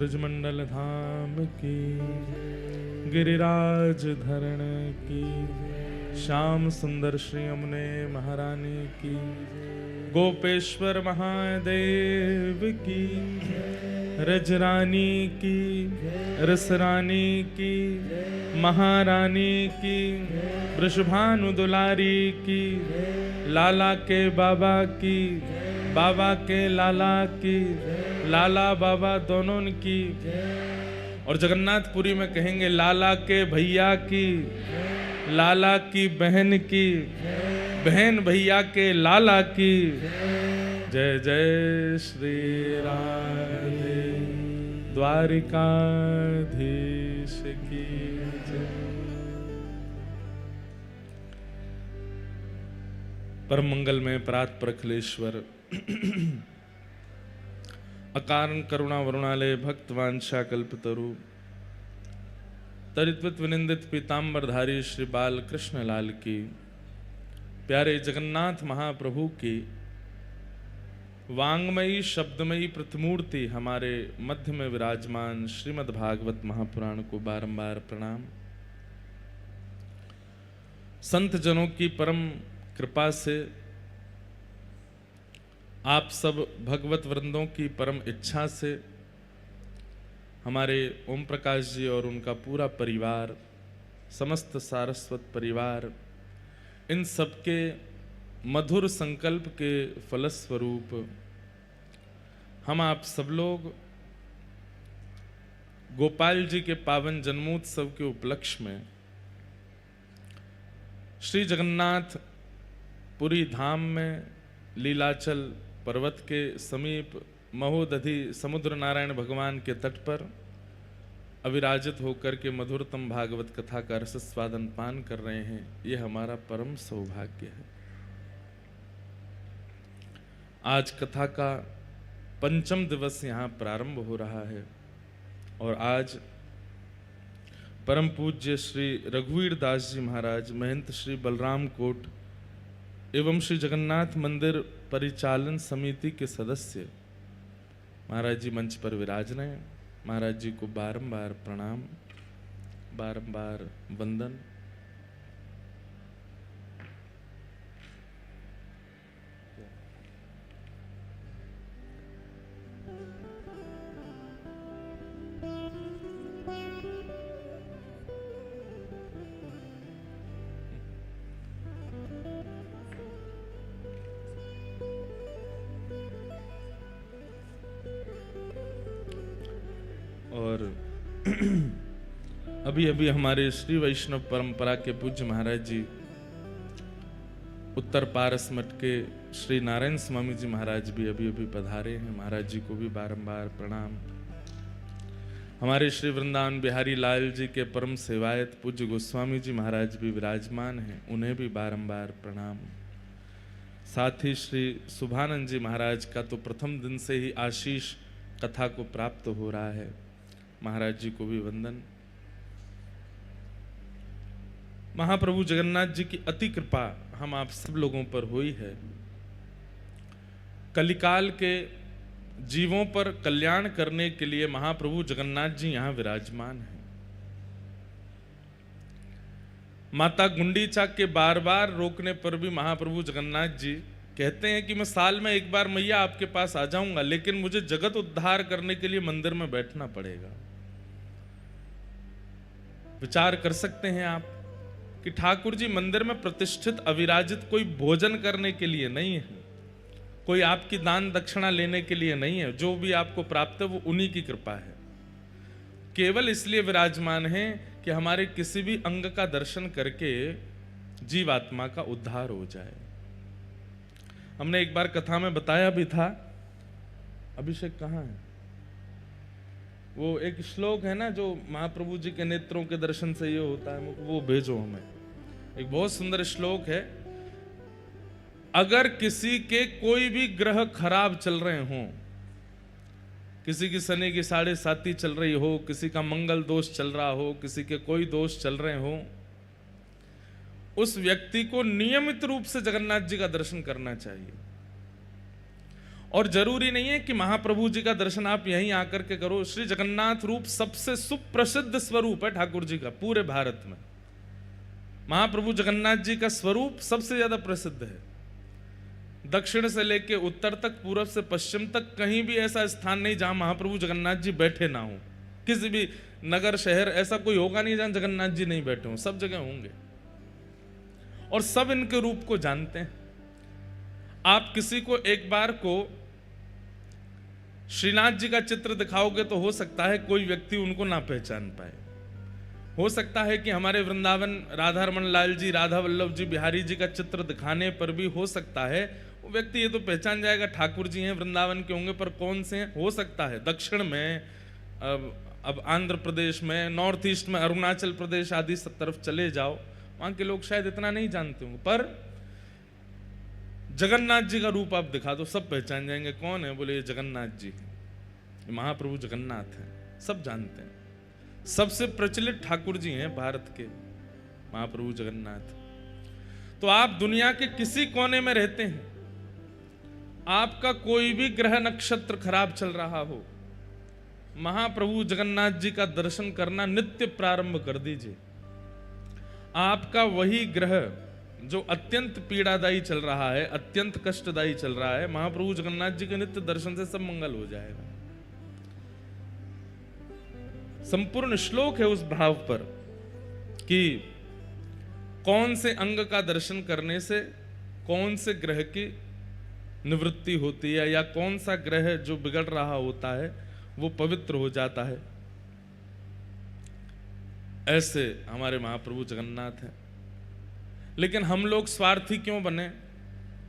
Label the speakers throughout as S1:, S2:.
S1: ब्रजमंडल धाम की, गिरिराज धरण की, श्याम सुंदर श्री यमुने महारानी की, गोपेश्वर महादेव की, रजरानी की, रसरानी की, महारानी की, वृषभानु दुलारी की, लाला के बाबा की, बाबा के लाला की, लाला बाबा दोनों की, और जगन्नाथपुरी में कहेंगे लाला के भैया की, लाला की बहन की, बहन भैया के लाला की। जय जय श्री राधे द्वारिकाधीश की जय। परम मंगल में परात प्रखलेश्वर अकारण करुणा वरुणालय भक्त वांछा कल्पतरु तरित्वित विनिंदित पीताम्बरधारी श्री बाल कृष्ण लाल की, प्यारे जगन्नाथ महाप्रभु की वांगमयी शब्दमयी प्रतिमूर्ति हमारे मध्य में विराजमान श्रीमद् भागवत महापुराण को बारंबार प्रणाम। संत जनों की परम कृपा से आप सब भगवत वृंदों की परम इच्छा से हमारे ओम प्रकाश जी और उनका पूरा परिवार, समस्त सारस्वत परिवार, इन सबके मधुर संकल्प के फलस्वरूप हम आप सब लोग गोपाल जी के पावन जन्मोत्सव के उपलक्ष्य में श्री जगन्नाथ पुरी धाम में लीलाचल पर्वत के समीप महोदधि समुद्र नारायण भगवान के तट पर अविराजित होकर के मधुरतम भागवत कथा का रसस्वादन पान कर रहे हैं। ये हमारा परम सौभाग्य है। आज कथा का पंचम दिवस यहाँ प्रारंभ हो रहा है और आज परम पूज्य श्री रघुवीर दास जी महाराज, महंत श्री बलराम कोट एवं श्री जगन्नाथ मंदिर परिचालन समिति के सदस्य महाराज जी मंच पर विराज रहे हैं। महाराज जी को बारंबार प्रणाम, बारंबार वंदन। और अभी अभी हमारे श्री वैष्णव परंपरा के पूज्य महाराज जी उत्तर पारस मठ के श्री नारायण स्वामी जी महाराज भी अभी अभी पधारे हैं। महाराज जी को भी बारंबार प्रणाम। हमारे श्री वृंदावन बिहारी लाल जी के परम सेवायत पूज्य गोस्वामी जी महाराज भी विराजमान हैं, उन्हें भी बारंबार प्रणाम। साथ ही श्री शुभानंद जी महाराज का तो प्रथम दिन से ही आशीष कथा को प्राप्त हो रहा है, महाराज जी को भी वंदन। महाप्रभु जगन्नाथ जी की अति कृपा हम आप सब लोगों पर हुई है। कलिकाल के जीवों पर कल्याण करने के लिए महाप्रभु जगन्नाथ जी यहां विराजमान हैं। माता गुंडीचा के बार बार रोकने पर भी महाप्रभु जगन्नाथ जी कहते हैं कि मैं साल में एक बार मैया आपके पास आ जाऊंगा, लेकिन मुझे जगत उद्धार करने के लिए मंदिर में बैठना पड़ेगा। विचार कर सकते हैं आप कि ठाकुर जी मंदिर में प्रतिष्ठित अविराजित कोई भोजन करने के लिए नहीं है, कोई आपकी दान दक्षिणा लेने के लिए नहीं है। जो भी आपको प्राप्त है वो उन्हीं की कृपा है। केवल इसलिए विराजमान है कि हमारे किसी भी अंग का दर्शन करके जीवात्मा का उद्धार हो जाए। हमने एक बार कथा में बताया भी था। अभिषेक कहाँ है? वो एक श्लोक है ना जो महाप्रभु जी के नेत्रों के दर्शन से ये होता है, वो भेजो हमें। एक बहुत सुंदर श्लोक है। अगर किसी के कोई भी ग्रह खराब चल रहे हों, किसी की शनि की 7.5 चल रही हो, किसी का मंगल दोष चल रहा हो, किसी के कोई दोष चल रहे हो, उस व्यक्ति को नियमित रूप से जगन्नाथ जी का दर्शन करना चाहिए। और जरूरी नहीं है कि महाप्रभु जी का दर्शन आप यहीं आकर के करो। श्री जगन्नाथ रूप सबसे सुप्रसिद्ध स्वरूप है ठाकुर जी का पूरे भारत में। महाप्रभु जगन्नाथ जी का स्वरूप सबसे ज्यादा प्रसिद्ध है। दक्षिण से लेके उत्तर तक, पूर्व से पश्चिम तक कहीं भी ऐसा स्थान नहीं जहां महाप्रभु जगन्नाथ जी बैठे ना हो। किसी भी नगर शहर ऐसा कोई होगा नहीं जहां जगन्नाथ जी नहीं बैठे हों, सब जगह होंगे और सब इनके रूप को जानते हैं। आप किसी को एक बार को श्रीनाथ जी का चित्र दिखाओगे तो हो सकता है कोई व्यक्ति उनको ना पहचान पाए। हो सकता है कि हमारे वृंदावन राधा रमन लाल जी, राधा वल्लभ जी, बिहारी जी का चित्र दिखाने पर भी हो सकता है वो व्यक्ति ये तो पहचान जाएगा ठाकुर जी हैं, वृंदावन के होंगे, पर कौन से हैं हो सकता है। दक्षिण में, अब आंध्र प्रदेश में, नॉर्थ ईस्ट में, अरुणाचल प्रदेश आदि सब तरफ चले जाओ, वहां के लोग शायद इतना नहीं जानते होंगे, पर जगन्नाथ जी का रूप आप दिखा दो सब पहचान जाएंगे। कौन है? बोले ये जगन्नाथ जी हैं, महाप्रभु जगन्नाथ हैं, सब जानते हैं। सबसे प्रचलित ठाकुर जी हैं भारत के महाप्रभु जगन्नाथ। तो आप दुनिया के किसी कोने में रहते हैं, आपका कोई भी ग्रह नक्षत्र खराब चल रहा हो, महाप्रभु जगन्नाथ जी का दर्शन करना नित्य प्रारंभ कर दीजिए। आपका वही ग्रह जो अत्यंत पीड़ादायी चल रहा है, अत्यंत कष्टदायी चल रहा है, महाप्रभु जगन्नाथ जी के नित्य दर्शन से सब मंगल हो जाएगा। संपूर्ण श्लोक है उस भाव पर कि कौन से अंग का दर्शन करने से कौन से ग्रह की निवृत्ति होती है, या कौन सा ग्रह जो बिगड़ रहा होता है वो पवित्र हो जाता है। ऐसे हमारे महाप्रभु जगन्नाथ हैं। लेकिन हम लोग स्वार्थी क्यों बने?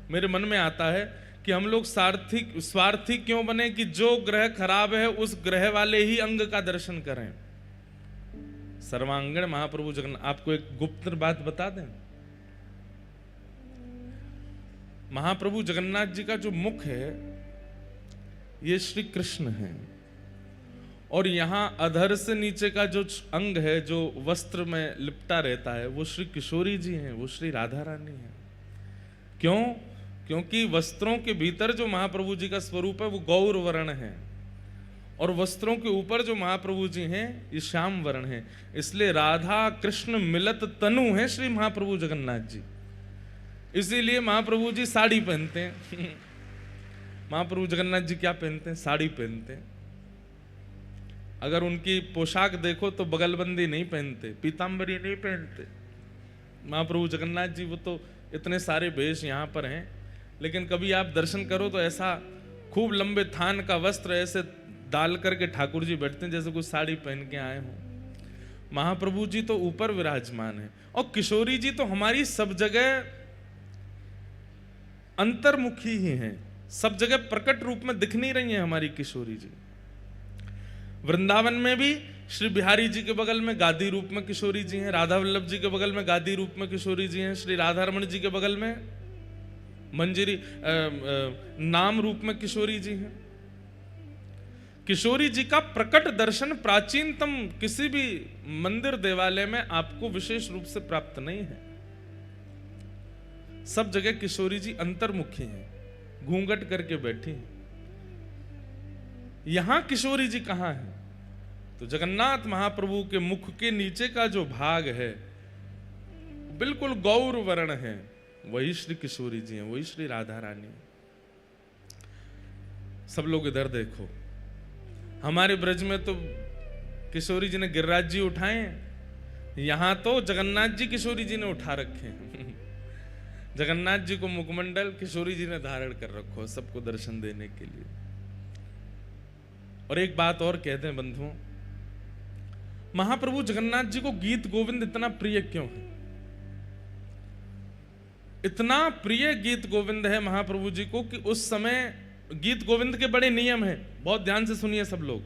S1: मेरे मन में आता है कि हम लोग स्वार्थी क्यों बने कि जो ग्रह खराब है उस ग्रह वाले ही अंग का दर्शन करें। सर्वांगण महाप्रभु जगन्नाथ। आपको एक गुप्त बात बता दें, महाप्रभु जगन्नाथ जी का जो मुख है ये श्री कृष्ण है, और यहां अधर से नीचे का जो अंग है जो वस्त्र में लिपटा रहता है वो श्री किशोरी जी हैं, वो श्री राधा रानी है। क्यों? क्योंकि वस्त्रों के भीतर जो महाप्रभु जी का स्वरूप है वो गौर वर्ण है, और वस्त्रों के ऊपर जो महाप्रभु जी हैं ये श्याम वर्ण है। इसलिए राधा कृष्ण मिलत तनु है श्री महाप्रभु जगन्नाथ जी। इसीलिए महाप्रभु जी साड़ी पहनते हैं। महाप्रभु जगन्नाथ जी क्या पहनते हैं? साड़ी पहनते हैं। अगर उनकी पोशाक देखो तो बगलबंदी नहीं पहनते, पीताम्बरी नहीं पहनते। महाप्रभु जगन्नाथ जी वो तो इतने सारे वेश यहाँ पर हैं, लेकिन कभी आप दर्शन करो तो ऐसा खूब लंबे थान का वस्त्र ऐसे डाल करके ठाकुर जी बैठते हैं जैसे कुछ साड़ी पहन के आए हों। महाप्रभु जी तो ऊपर विराजमान है, और किशोरी जी तो हमारी सब जगह अंतर्मुखी ही हैं, सब जगह प्रकट रूप में दिख नहीं रही हैं हमारी किशोरी जी। वृंदावन में भी श्री बिहारी जी के बगल में गादी रूप में किशोरी जी हैं, राधा वल्लभ जी के बगल में गादी रूप में किशोरी जी हैं, श्री राधा रमन जी के बगल में मंजरी नाम रूप में किशोरी जी हैं। किशोरी जी का प्रकट दर्शन प्राचीनतम किसी भी मंदिर देवालय में आपको विशेष रूप से प्राप्त नहीं है। सब जगह किशोरी जी अंतर्मुखी हैं, घूंघट करके बैठी हैं। यहां किशोरी जी कहां है? तो जगन्नाथ महाप्रभु के मुख के नीचे का जो भाग है बिल्कुल गौर वर्ण है, वही श्री किशोरी जी हैं, वही श्री राधा रानी। सब लोग इधर देखो, हमारे ब्रज में तो किशोरी जी ने गिरिराज जी उठाए, यहां तो जगन्नाथ जी किशोरी जी ने उठा रखे हैं। जगन्नाथ जी को मुखमंडल किशोरी जी ने धारण कर रखो सबको दर्शन देने के लिए। और एक बात और कहते हैं बंधुओं, महाप्रभु जगन्नाथ जी को गीत गोविंद इतना प्रिय क्यों है? इतना प्रिय गीत गोविंद है महाप्रभु जी को कि उस समय गीत गोविंद के बड़े नियम हैं, बहुत ध्यान से सुनिए सब लोग।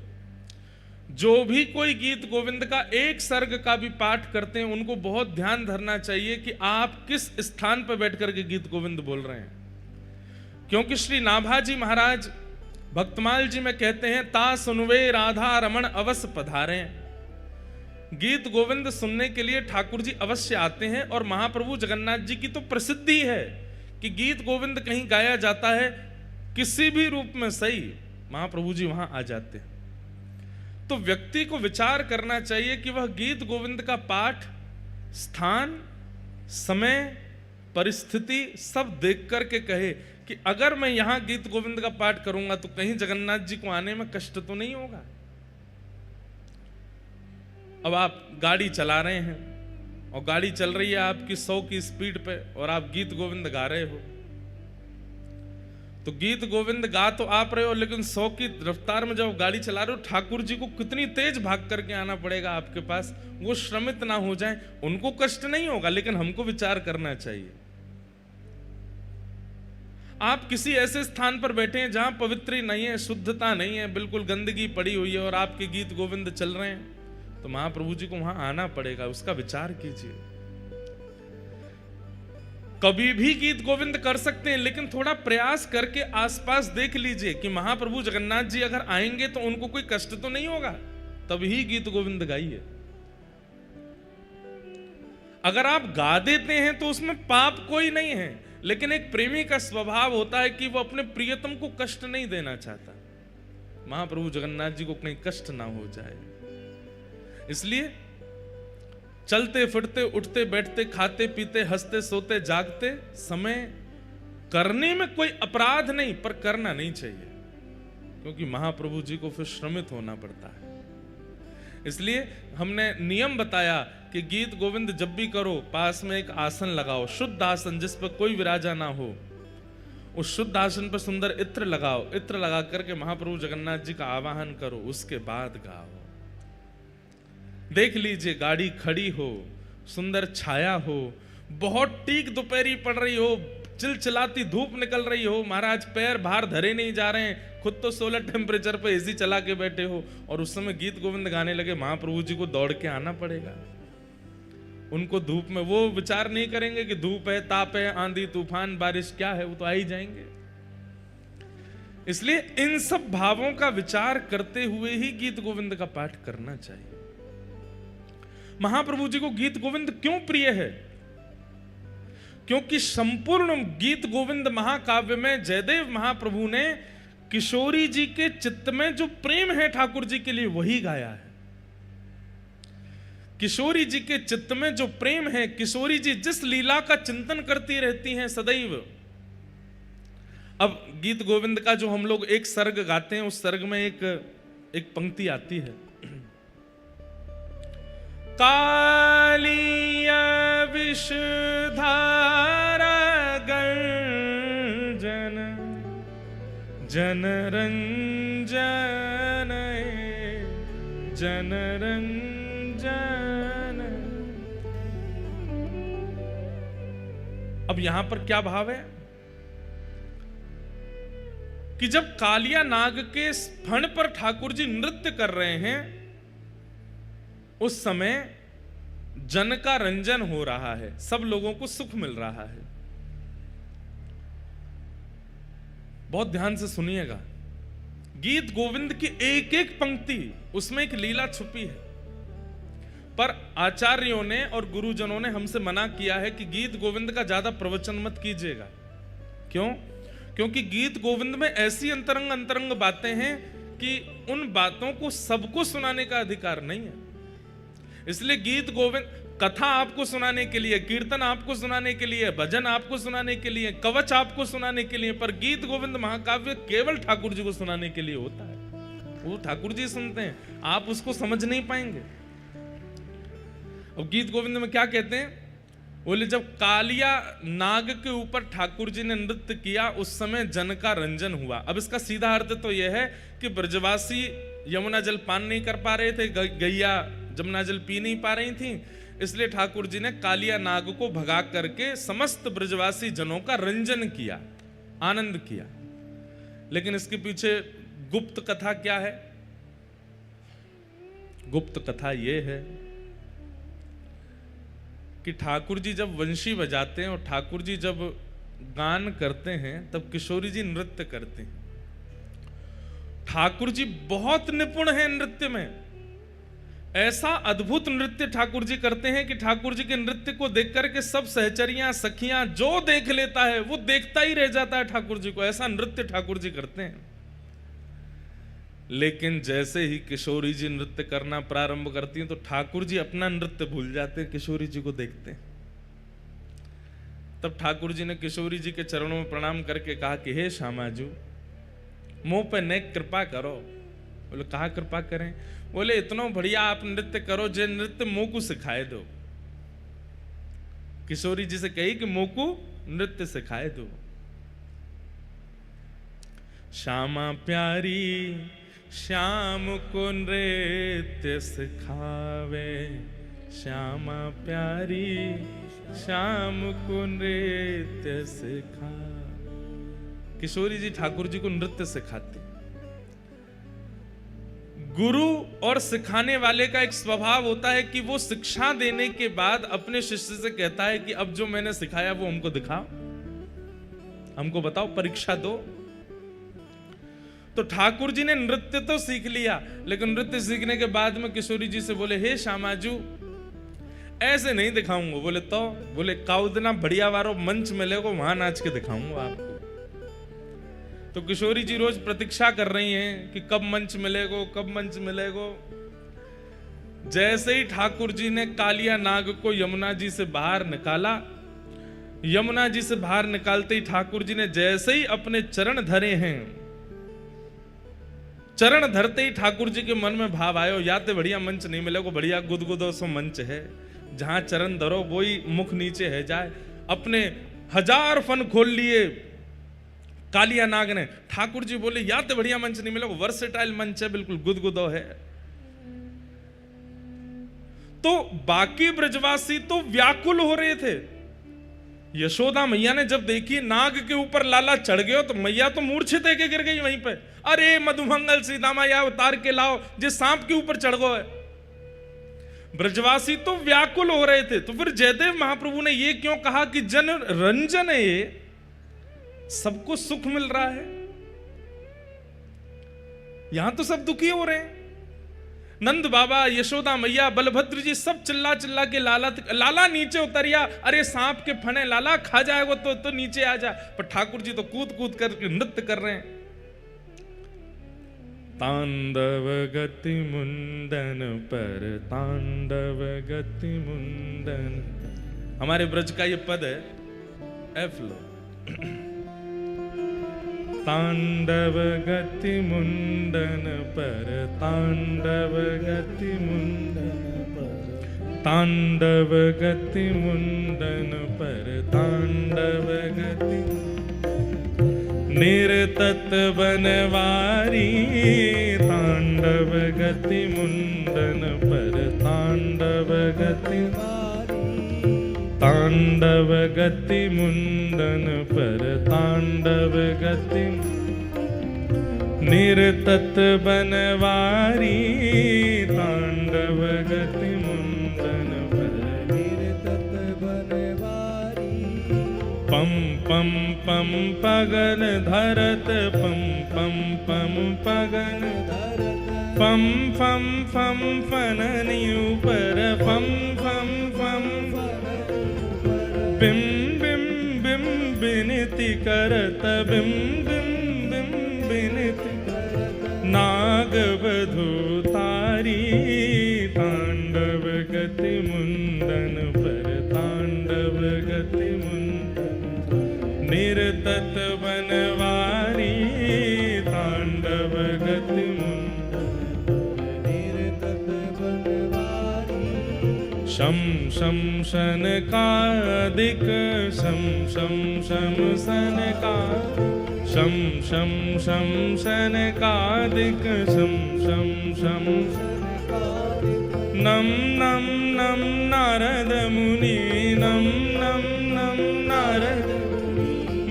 S1: जो भी कोई गीत गोविंद का एक सर्ग का भी पाठ करते हैं उनको बहुत ध्यान धरना चाहिए कि आप किस स्थान पर बैठकर के गीत गोविंद बोल रहे हैं। क्योंकि श्री नाभाजी महाराज भक्तमाल जी में कहते हैं, ता सुनवे राधा रमण अवश्य पधारे। गीत गोविंद सुनने के लिए ठाकुर जी अवश्य आते हैं, और महाप्रभु जगन्नाथ जी की तो प्रसिद्धि है कि गीत गोविंद कहीं गाया जाता है किसी भी रूप में सही महाप्रभु जी वहां आ जाते हैं। तो व्यक्ति को विचार करना चाहिए कि वह गीत गोविंद का पाठ स्थान, समय, परिस्थिति सब देख करके कहे कि अगर मैं यहां गीत गोविंद का पाठ करूंगा तो कहीं जगन्नाथ जी को आने में कष्ट तो नहीं होगा। अब आप गाड़ी चला रहे हैं और गाड़ी चल रही है आपकी 100 की स्पीड पे और आप गीत गोविंद गा रहे हो, तो गीत गोविंद गा तो आप रहे हो, लेकिन 100 की रफ्तार में जब गाड़ी चला रहे हो, ठाकुर जी को कितनी तेज भाग करके आना पड़ेगा आपके पास, वो श्रमित ना हो जाए। उनको कष्ट नहीं होगा, लेकिन हमको विचार करना चाहिए। आप किसी ऐसे स्थान पर बैठे हैं जहां पवित्री नहीं है, शुद्धता नहीं है, बिल्कुल गंदगी पड़ी हुई है और आपके गीत गोविंद चल रहे हैं, तो महाप्रभु जी को वहां आना पड़ेगा। उसका विचार कीजिए। कभी भी गीत गोविंद कर सकते हैं, लेकिन थोड़ा प्रयास करके आसपास देख लीजिए कि महाप्रभु जगन्नाथ जी अगर आएंगे तो उनको कोई कष्ट तो नहीं होगा, तभी गीत गोविंद गाइए। अगर आप गा देते हैं तो उसमें पाप कोई नहीं है, लेकिन एक प्रेमी का स्वभाव होता है कि वो अपने प्रियतम को कष्ट नहीं देना चाहता। महाप्रभु जगन्नाथ जी को कहीं कष्ट ना हो जाए, इसलिए चलते फिरते, उठते बैठते, खाते पीते, हंसते सोते जागते समय करने में कोई अपराध नहीं, पर करना नहीं चाहिए, क्योंकि महाप्रभु जी को फिर श्रमित होना पड़ता है। इसलिए हमने नियम बताया कि गीत गोविंद जब भी करो, पास में एक आसन लगाओ, शुद्ध आसन जिस पर कोई विराजा ना हो, उस शुद्ध आसन पर सुंदर इत्र लगाओ, इत्र लगा करके महाप्रभु जगन्नाथ जी का आवाहन करो, उसके बाद गाओ। देख लीजिए गाड़ी खड़ी हो, सुंदर छाया हो, बहुत टीक दोपहरी पड़ रही हो, चिलचिलाती धूप निकल रही हो, महाराज पैर बाहर धरे नहीं जा रहे हैं, खुद तो 16 टेम्परेचर पे एसी चला के बैठे हो, और उस समय गीत गोविंद गाने लगे, महाप्रभु जी को दौड़ के आना पड़ेगा। उनको धूप में वो विचार नहीं करेंगे कि धूप है, ताप है, आंधी तूफान बारिश क्या है, वो तो आ ही जाएंगे। इसलिए इन सब भावों का विचार करते हुए ही गीत गोविंद का पाठ करना चाहिए। महाप्रभु जी को गीत गोविंद क्यों प्रिय है? क्योंकि संपूर्ण गीत गोविंद महाकाव्य में जयदेव महाप्रभु ने किशोरी जी के चित्त में जो प्रेम है ठाकुर जी के लिए वही गाया है। किशोरी जी के चित्त में जो प्रेम है, किशोरी जी जिस लीला का चिंतन करती रहती हैं सदैव। अब गीत गोविंद का जो हम लोग एक सर्ग गाते हैं, उस सर्ग में एक पंक्ति आती है, कालिया विषधारा गर्जन जनरंजन जनरंजन। अब यहां पर क्या भाव है कि जब कालिया नाग के फण पर ठाकुर जी नृत्य कर रहे हैं, उस समय जन का रंजन हो रहा है, सब लोगों को सुख मिल रहा है। बहुत ध्यान से सुनिएगा, गीत गोविंद की एक एक पंक्ति उसमें एक लीला छुपी है। पर आचार्यों ने और गुरुजनों ने हमसे मना किया है कि गीत गोविंद का ज्यादा प्रवचन मत कीजिएगा। क्यों? क्योंकि गीत गोविंद में ऐसी अंतरंग अंतरंग बातें हैं कि उन बातों को सबको सुनाने का अधिकार नहीं है। इसलिए गीत गोविंद कथा आपको सुनाने के लिए, कीर्तन आपको सुनाने के लिए, भजन आपको सुनाने के लिए, कवच आपको सुनाने के लिए, पर गीत गोविंद महाकाव्य केवल ठाकुर जी को सुनाने के लिए होता है। वो ठाकुर जी सुनते हैं, आप उसको समझ नहीं पाएंगे। अब गीत गोविंद में क्या कहते हैं, बोले जब कालिया नाग के ऊपर ठाकुर जी ने नृत्य किया, उस समय जन का रंजन हुआ। अब इसका सीधा अर्थ तो यह है कि ब्रजवासी यमुना जल पान नहीं कर पा रहे थे, गैया जमुना जल पी नहीं पा रही थी, इसलिए ठाकुर जी ने कालिया नाग को भगा करके समस्त ब्रजवासी जनों का रंजन किया, आनंद किया। लेकिन इसके पीछे गुप्त कथा क्या है? गुप्त कथा यह है कि ठाकुर जी जब वंशी बजाते हैं और ठाकुर जी जब गान करते हैं, तब किशोरी जी नृत्य करते हैं। ठाकुर जी बहुत निपुण हैं नृत्य में, ऐसा अद्भुत नृत्य ठाकुर जी करते हैं कि ठाकुर जी के नृत्य को देख करके सब सहचरियां सखियां जो देख लेता है वो देखता ही रह जाता है ठाकुर जी को। ऐसा नृत्य ठाकुर जी करते हैं। लेकिन जैसे ही किशोरी जी नृत्य करना प्रारंभ करती हैं तो ठाकुर जी अपना नृत्य भूल जाते हैं, किशोरी जी को देखते हैं। तब ठाकुर जी ने किशोरी जी के चरणों में प्रणाम करके कहा कि हे श्यामाजू, मुंह पे नेक कृपा करो। बोले कहा कृपा करें? बोले इतना बढ़िया आप नृत्य करो, जे नृत्य मोह को सिखाए दो। किशोरी जी से कही कि मोह को नृत्य सिखाए दो। श्यामा प्यारी श्याम को नृत्य सिखावे, श्यामा प्यारी श्याम को नृत्य सिखा। किशोरी जी ठाकुर जी को नृत्य सिखाते। गुरु और सिखाने वाले का एक स्वभाव होता है कि वो शिक्षा देने के बाद अपने शिष्य से कहता है कि अब जो मैंने सिखाया वो हमको दिखाओ, हमको बताओ, परीक्षा दो। तो ठाकुर जी ने नृत्य तो सीख लिया, लेकिन नृत्य सीखने के बाद में किशोरी जी से बोले हे श्यामाजू ऐसे नहीं दिखाऊंगा। बोले तो? बोले काउदना बढ़िया वारो मंच मिलेगो वहां नाच के दिखाऊंगा आपको। तो किशोरी जी रोज प्रतीक्षा कर रही हैं कि कब मंच मिलेगो, कब मंच मिलेगो। जैसे ही ठाकुर जी ने कालिया नाग को यमुना जी से बाहर निकाला, यमुना जी से बाहर निकालते ही ठाकुर जी ने जैसे ही अपने चरण धरे हैं, चरण धरते ही ठाकुर जी के मन में भाव आयो, या तो बढ़िया मंच नहीं मिलेगा, बढ़िया गुदगुदो सो मंच है, जहां चरण धरो वही मुख नीचे है जाए। अपने 1000 फन खोल लिए कालिया नाग ने। ठाकुर जी बोले या तो बढ़िया मंच नहीं मिलेगा, वर्सेटाइल मंच है, बिल्कुल गुदगुदो है। तो बाकी ब्रजवासी तो व्याकुल हो रहे थे। यशोदा मैया ने जब देखी नाग के ऊपर लाला चढ़ गयो तो मैया तो मूर्छित है के गिर गई वहीं पे। अरे मधुमंगल सीता मैया उतार के लाओ, जे सांप के ऊपर चढ़ गो है। ब्रजवासी तो व्याकुल हो रहे थे। तो फिर जयदेव महाप्रभु ने ये क्यों कहा कि जन रंजन है, ये सबको सुख मिल रहा है, यहां तो सब दुखी हो रहे हैं। नंद बाबा, यशोदा मैया, बलभद्र जी सब चिल्ला चिल्ला के लाला नीचे उतरिया। अरे सांप के फने लाला खा जाएगा तो नीचे आ जा। पर ठाकुर जी तो कूद कूद कर नृत्य कर रहे हैं। तांडव गति मुंडन पर तांडव गति मुंडन, हमारे ब्रज का ये पद है, एफ लो। तांडव गति मुंडन पर तांडव गति मुंडन पर तांडव गति मुंडन पर तांडव गति निरतत बनवारी। तांडव गति मुंडन पर तांडव गति, तांडव गति मुंडन पर तांडव गति निरतत बनवारी। तांडव गति मुंडन पर निरतत बनवारी। पम पम पम पगन धरत पम पम पम पगन धरत पम फम फम फननि ऊपर पम फम फम बिम बिम बिम बिनती करत बिम बिम बिम बिनती नाग वधू तारी। तांडव गति मुंडन पर तांडव गति मुंडन निरतत बनवारी। तांडव गति मुंडन निरतत बनवारी। शम शम शनकादिक शम शम शम शनका शम शम शम शनकादिक शम शम शम नम नम नम नारद मुनि नम नम नम नारद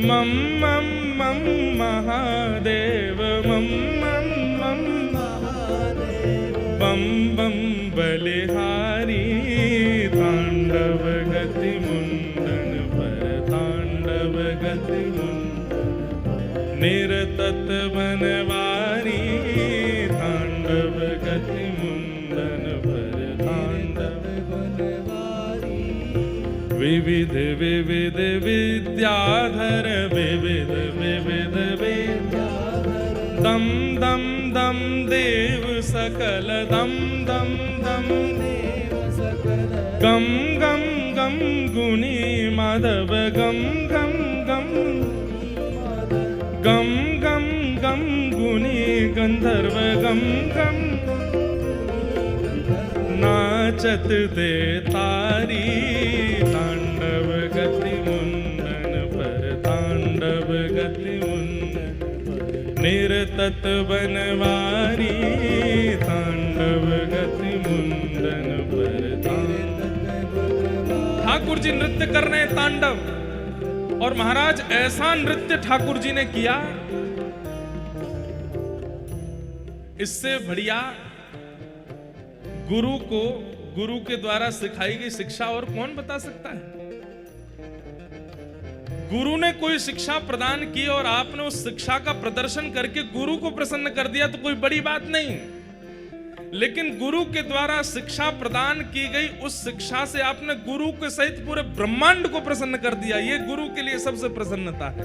S1: मम मम मम महादेव मम मम मम महादेव बम बम बलिहारी। तांडव गति मुंडन पर तांडव गति मुंडन निरतत बनवारी। तांडव गति मुंडन पर विविध विविध विद्याधर विविध विविध विद्याधर दम दम दम देव सकल दम दम दम देव सकल गम गम गम गुणी माधव गम गम गम गम गम गम गुणी गंधर्व गम गम नाचत दे तारी तांडव गति मुंडन पर तांडव गति मुंडन निरतत बनवारी तांडव गति मुंडन पर ठाकुर जी नृत्य कर रहे हैं तांडव। और महाराज ऐसा नृत्य ठाकुर जी ने किया, इससे बढ़िया गुरु के द्वारा सिखाई गई शिक्षा और कौन बता सकता है। गुरु ने कोई शिक्षा प्रदान की और आपने उस शिक्षा का प्रदर्शन करके गुरु को प्रसन्न कर दिया तो कोई बड़ी बात नहीं, लेकिन गुरु के द्वारा शिक्षा प्रदान की गई उस शिक्षा से आपने गुरु के सहित पूरे ब्रह्मांड को प्रसन्न कर दिया, ये गुरु के लिए सबसे प्रसन्नता है।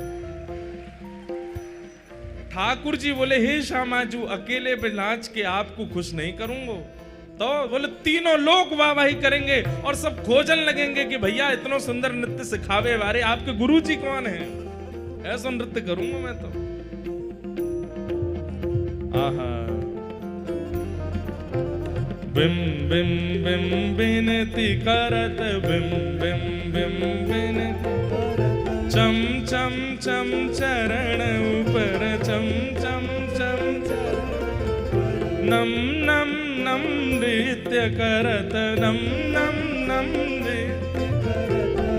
S1: ठाकुर जी बोले, हे श्यामाजू अकेले बिलाज के आपको खुश नहीं करूंगा, तो बोले तीनों लोग वाहवाही करेंगे और सब खोजन लगेंगे कि भैया इतना सुंदर नृत्य सिखावे वाले आपके गुरु जी कौन है, ऐसा नृत्य करूंगा मैं तो। आहा बिम बिम बिम बिनती करत बिम बिम बिम बिनती चम चम चम चरण ऊपर चम चम चम नम नम नम नृत्य करत नम नम नम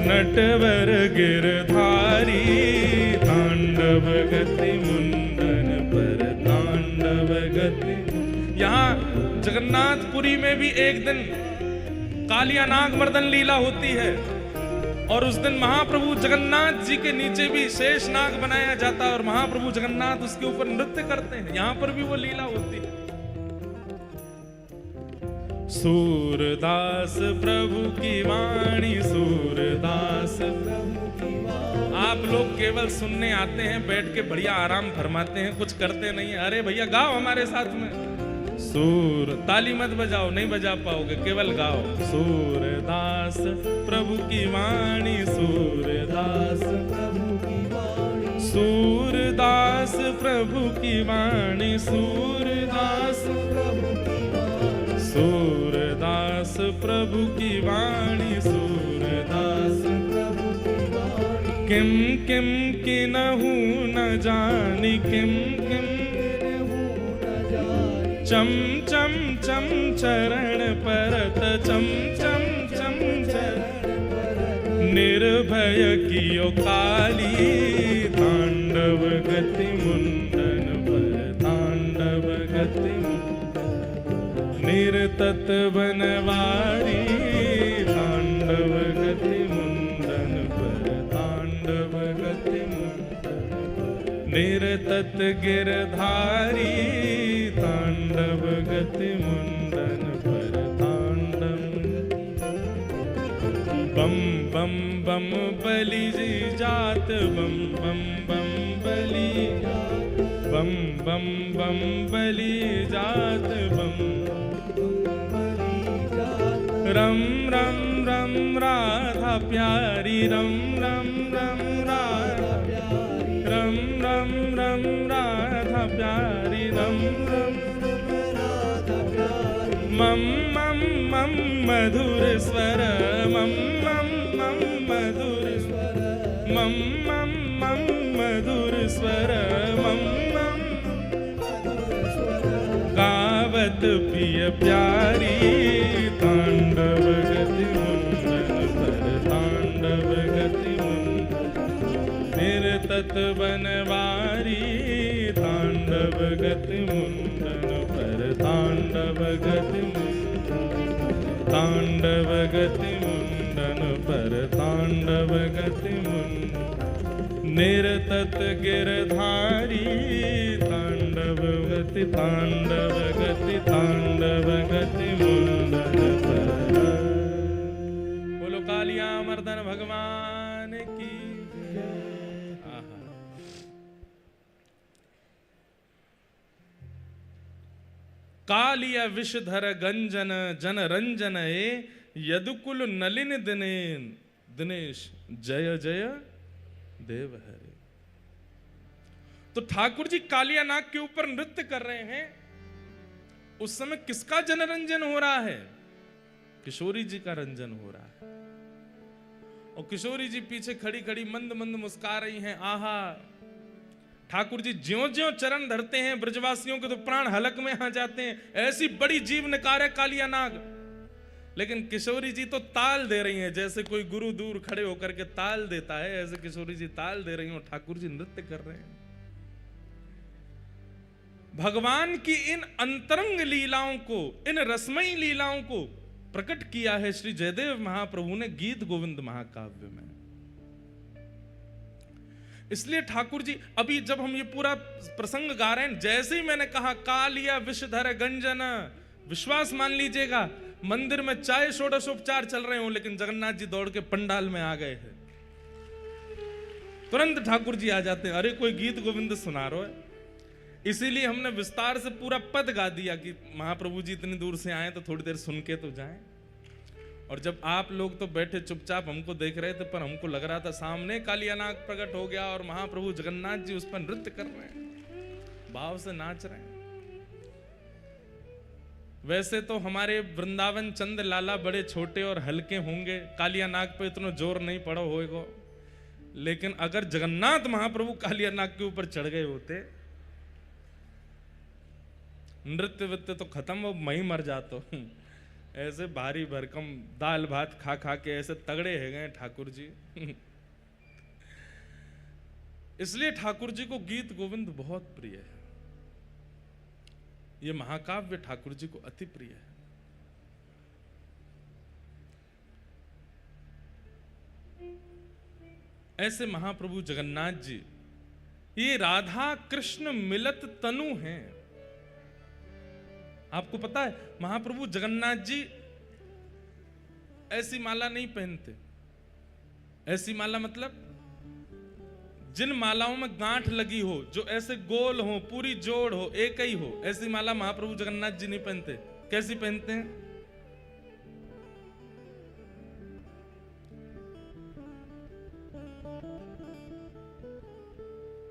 S1: नटवर गिरधारी तांडव गति मुंडन पर तांडव गति। यहाँ जगन्नाथपुरी में भी एक दिन कालिया नाग मर्दन लीला होती है और उस दिन महाप्रभु जगन्नाथ जी के नीचे भी शेष नाग बनाया जाता है और महाप्रभु जगन्नाथ उसके ऊपर नृत्य करते हैं। यहाँ पर भी वो लीला होती है। सूरदास प्रभु की वाणी सूरदास प्रभु की वाणी। आप लोग केवल सुनने आते हैं, बैठ के बढ़िया आराम फरमाते हैं, कुछ करते नहीं है। अरे भैया गाओ हमारे साथ में, सूर ताली मत बजाओ, नहीं बजा पाओगे, केवल गाओ। सूरदास प्रभु की वाणी सूरदास प्रभु की वाणी सूरदास प्रभु की वाणी सूरदास प्रभु की वाणी सूरदास प्रभु की वाणी सूरदास प्रभु की वाणी किम किम किन्हु न जानी किम किम चम चम चम चरण परत चम चम चम चरण परत निर्भय कियो काली तांडव गति मुंडन पर तांडव गति निरतत बनवारी तांडव गति मुंडन पर तांडव गति मुंडन निरतत गिरधारी तांडव गति मुंडन पर तांडव बम बम बम बलि जी जात बम बम बम बलि बम बम बम बलि जात बम रम रम रम राधा प्यारी रम रम रम राधा प्यारी रम रम रम राधा प्यारी रम रम राधा प्यारी मम मम मम मधुर स्वर मम मम मम मधुर स्वर मम मम मम मधुर स्वर मम मम मधुर स्वर गावत पिय प्यारी तांडव गति मुंडन पर तांडव गति मुंडन निरतत बनवारी तांडव गति मुंडन पर तांडव गति तांडव गति मुंडन पर तांडव गति मुंडन निरतत गिरधारी तांडव गति तांडव गति मुंडन पर। बोलो कालिया जनार्दन भगवान की जय। आहा। कालिया विषधर गंजन जन रंजन यदुकुल नलिन दिनेन दिनेश जय जय देव हरे। तो ठाकुर जी कालिया नाग के ऊपर नृत्य कर रहे हैं। उस समय किसका जनरंजन हो रहा है? किशोरी जी का रंजन हो रहा है। और किशोरी जी पीछे खड़ी खड़ी मंद मंद मुस्कुरा रही हैं। आहा, ठाकुर जी ज्यों ज्यों चरण धरते हैं ब्रजवासियों के तो प्राण हलक में आ जाते हैं। ऐसी बड़ी जीव निकार है कालिया नाग। लेकिन किशोरी जी तो ताल दे रही हैं, जैसे कोई गुरु दूर खड़े होकर के ताल देता है, ऐसे किशोरी जी ताल दे रही हैं और ठाकुर जी नृत्य कर रहे हैं। भगवान की इन अंतरंग लीलाओं को, इन रसमयी लीलाओं को प्रकट किया है श्री जयदेव महाप्रभु ने गीत गोविंद महाकाव्य में। इसलिए ठाकुर जी, अभी जब हम ये पूरा प्रसंग गा रहे हैं, जैसे ही मैंने कहा कालिया विषधर गंजन, विश्वास मान लीजिएगा मंदिर में चाहे षोडशोपचार चल रहे हो, लेकिन जगन्नाथ जी दौड़ के पंडाल में आ गए हैं। तुरंत ठाकुर जी आ जाते हैं, अरे कोई गीत गोविंद सुना रहे है। इसीलिए हमने विस्तार से पूरा पद गा दिया कि महाप्रभु जी इतनी दूर से आए तो थोड़ी देर सुन के तो जाएं। और जब आप लोग तो बैठे चुपचाप हमको देख रहे थे, पर हमको लग रहा था सामने कालिया नाग प्रकट हो गया और महाप्रभु जगन्नाथ जी उस पर नृत्य कर रहे हैं, भाव से नाच रहे हैं। वैसे तो हमारे वृंदावन चंद लाला बड़े छोटे और हल्के होंगे, कालिया नाग पे इतना जोर नहीं पड़ा होगा, लेकिन अगर जगन्नाथ महाप्रभु कालिया नाग के ऊपर चढ़ गए होते, नृत्य वित्य तो खत्म, वो मैं मर जाता। ऐसे भारी भरकम दाल भात खा खा के ऐसे तगड़े है गए ठाकुर जी। इसलिए ठाकुर जी को गीत गोविंद बहुत प्रिय है। ये महाकाव्य ठाकुर जी को अति प्रिय है। ऐसे महाप्रभु जगन्नाथ जी ये राधा कृष्ण मिलत तनु हैं। आपको पता है महाप्रभु जगन्नाथ जी ऐसी माला नहीं पहनते। ऐसी माला मतलब जिन मालाओं में गांठ लगी हो, जो ऐसे गोल हो, पूरी जोड़ हो, एक ही हो, ऐसी माला महाप्रभु जगन्नाथ जी नहीं पहनते। कैसी पहनते हैं?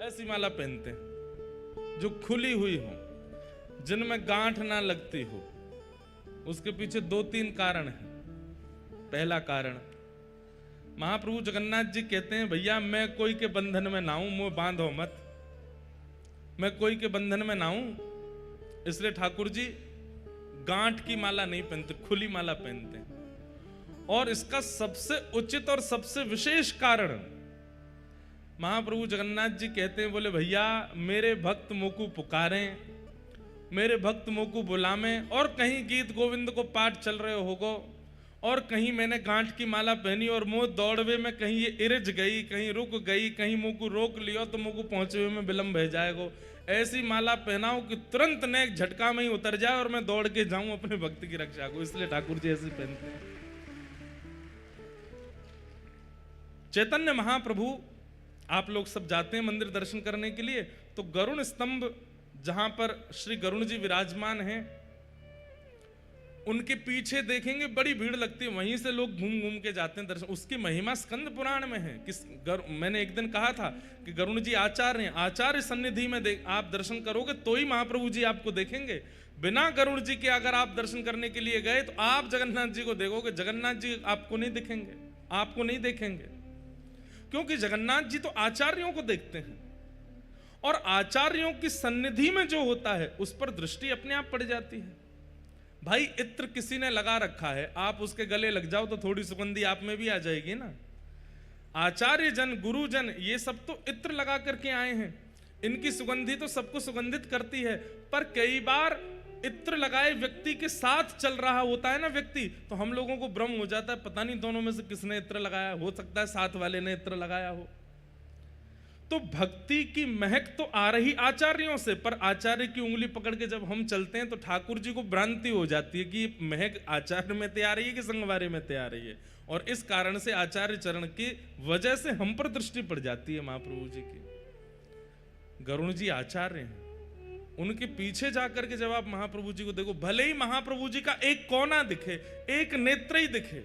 S1: ऐसी माला पहनते हैं जो खुली हुई हो, जिनमें गांठ ना लगती हो। उसके पीछे दो तीन कारण हैं। पहला कारण, महाप्रभु जगन्नाथ जी कहते हैं भैया मैं कोई के बंधन में ना हूं, मुंह बांधो मत, मैं कोई के बंधन में ना हूं। इसलिए ठाकुर जी गांठ की माला नहीं पहनते, खुली माला पहनते हैं। और इसका सबसे उचित और सबसे विशेष कारण महाप्रभु जगन्नाथ जी कहते हैं, बोले भैया मेरे भक्त मोकू पुकारें, मेरे भक्त मोकू बुलावें, और कहीं गीत गोविंद को पाठ चल रहे होगो और कहीं मैंने गांठ की माला पहनी और मुंह दौड़वे में कहीं ये इरज गई, कहीं रुक गई, कहीं मुंह को रोक लियो तो मुंह को पहुंचे हुए में विलंब हो जाएगो। ऐसी माला पहनाओ कि तुरंत ने एक झटका में ही उतर जाए और मैं दौड़ के जाऊं अपने भक्त की रक्षा को। इसलिए ठाकुर जी ऐसे पहनते हैं। चैतन्य महाप्रभु, आप लोग सब जाते हैं मंदिर दर्शन करने के लिए, तो गरुण स्तंभ जहां पर श्री गरुण जी विराजमान हैं, उनके पीछे देखेंगे बड़ी भीड़ लगती है, वहीं से लोग घूम घूम के जाते हैं दर्शन। उसकी महिमा स्कंद पुराण में है। मैंने एक दिन कहा था कि गरुण जी आचार्य हैं, आचार्य सन्निधि में आप दर्शन करोगे तो ही महाप्रभु जी आपको देखेंगे। बिना गरुण जी के अगर आप दर्शन करने के लिए गए तो आप जगन्नाथ जी को देखोगे, जगन्नाथ जी आपको नहीं दिखेंगे, आपको नहीं देखेंगे, क्योंकि जगन्नाथ जी तो आचार्यों को देखते हैं और आचार्यों की सन्निधि में जो होता है उस पर दृष्टि अपने आप पड़ जाती है। भाई इत्र किसी ने लगा रखा है, आप उसके गले लग जाओ तो थोड़ी सुगंधी आप में भी आ जाएगी ना। आचार्य जन, गुरुजन, ये सब तो इत्र लगा करके आए हैं, इनकी सुगंधी तो सबको सुगंधित करती है। पर कई बार इत्र लगाए व्यक्ति के साथ चल रहा होता है ना व्यक्ति, तो हम लोगों को भ्रम हो जाता है, पता नहीं दोनों में से किसने इत्र लगाया। हो सकता है साथ वाले ने इत्र लगाया हो। तो भक्ति की महक तो आ रही आचार्यों से, पर आचार्य की उंगली पकड़ के जब हम चलते हैं तो ठाकुर जी को भ्रांति हो जाती है कि ये महक आचार्य में तैयार रही है कि संगवारी में तैयार रही है, और इस कारण से आचार्य चरण की वजह से हम पर दृष्टि पड़ जाती है महाप्रभु जी की। गरुण जी आचार्य हैं, उनके पीछे जाकर के जब आप महाप्रभु जी को देखो, भले ही महाप्रभु जी का एक कोना दिखे, एक नेत्र ही दिखे,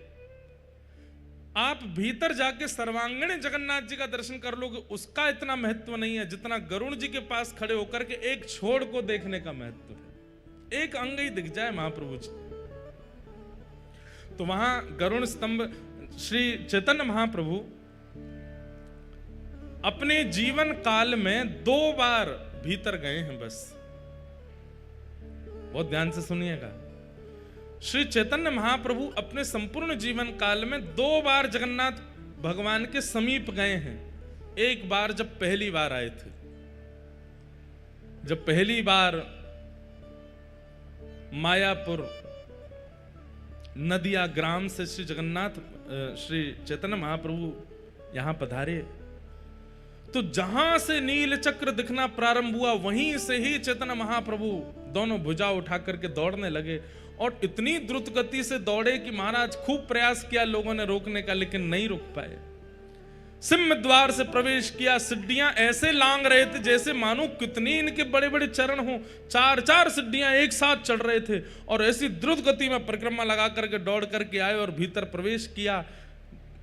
S1: आप भीतर जाके सर्वांगीण जगन्नाथ जी का दर्शन कर लोगे, उसका इतना महत्व नहीं है जितना गरुण जी के पास खड़े होकर के एक छोड़ को देखने का महत्व है। एक अंग ही दिख जाए महाप्रभु जी, तो वहां गरुण स्तंभ श्री चैतन्य महाप्रभु अपने जीवन काल में 2 बार भीतर गए हैं बस। बहुत ध्यान से सुनिएगा, श्री चैतन्य महाप्रभु अपने संपूर्ण जीवन काल में 2 बार जगन्नाथ भगवान के समीप गए हैं। एक बार जब पहली बार आए थे, जब पहली बार मायापुर नदिया ग्राम से श्री जगन्नाथ श्री चैतन्य महाप्रभु यहां पधारे, तो जहां से नील चक्र दिखना प्रारंभ हुआ वहीं से ही चैतन्य महाप्रभु दोनों भुजा उठा करके दौड़ने लगे, और इतनी द्रुत गति से दौड़े कि महाराज खूब प्रयास किया लोगों ने रोकने का, लेकिन नहीं रोक पाए। सिंह द्वार से प्रवेश किया, सिड्डियां ऐसे लांग रहे थे जैसे मानो कितनी इनके बड़े बड़े चरण हो, 4-4 सिड्डियां एक साथ चढ़ रहे थे, और ऐसी द्रुत गति में परिक्रमा लगा करके दौड़ करके आए और भीतर प्रवेश किया।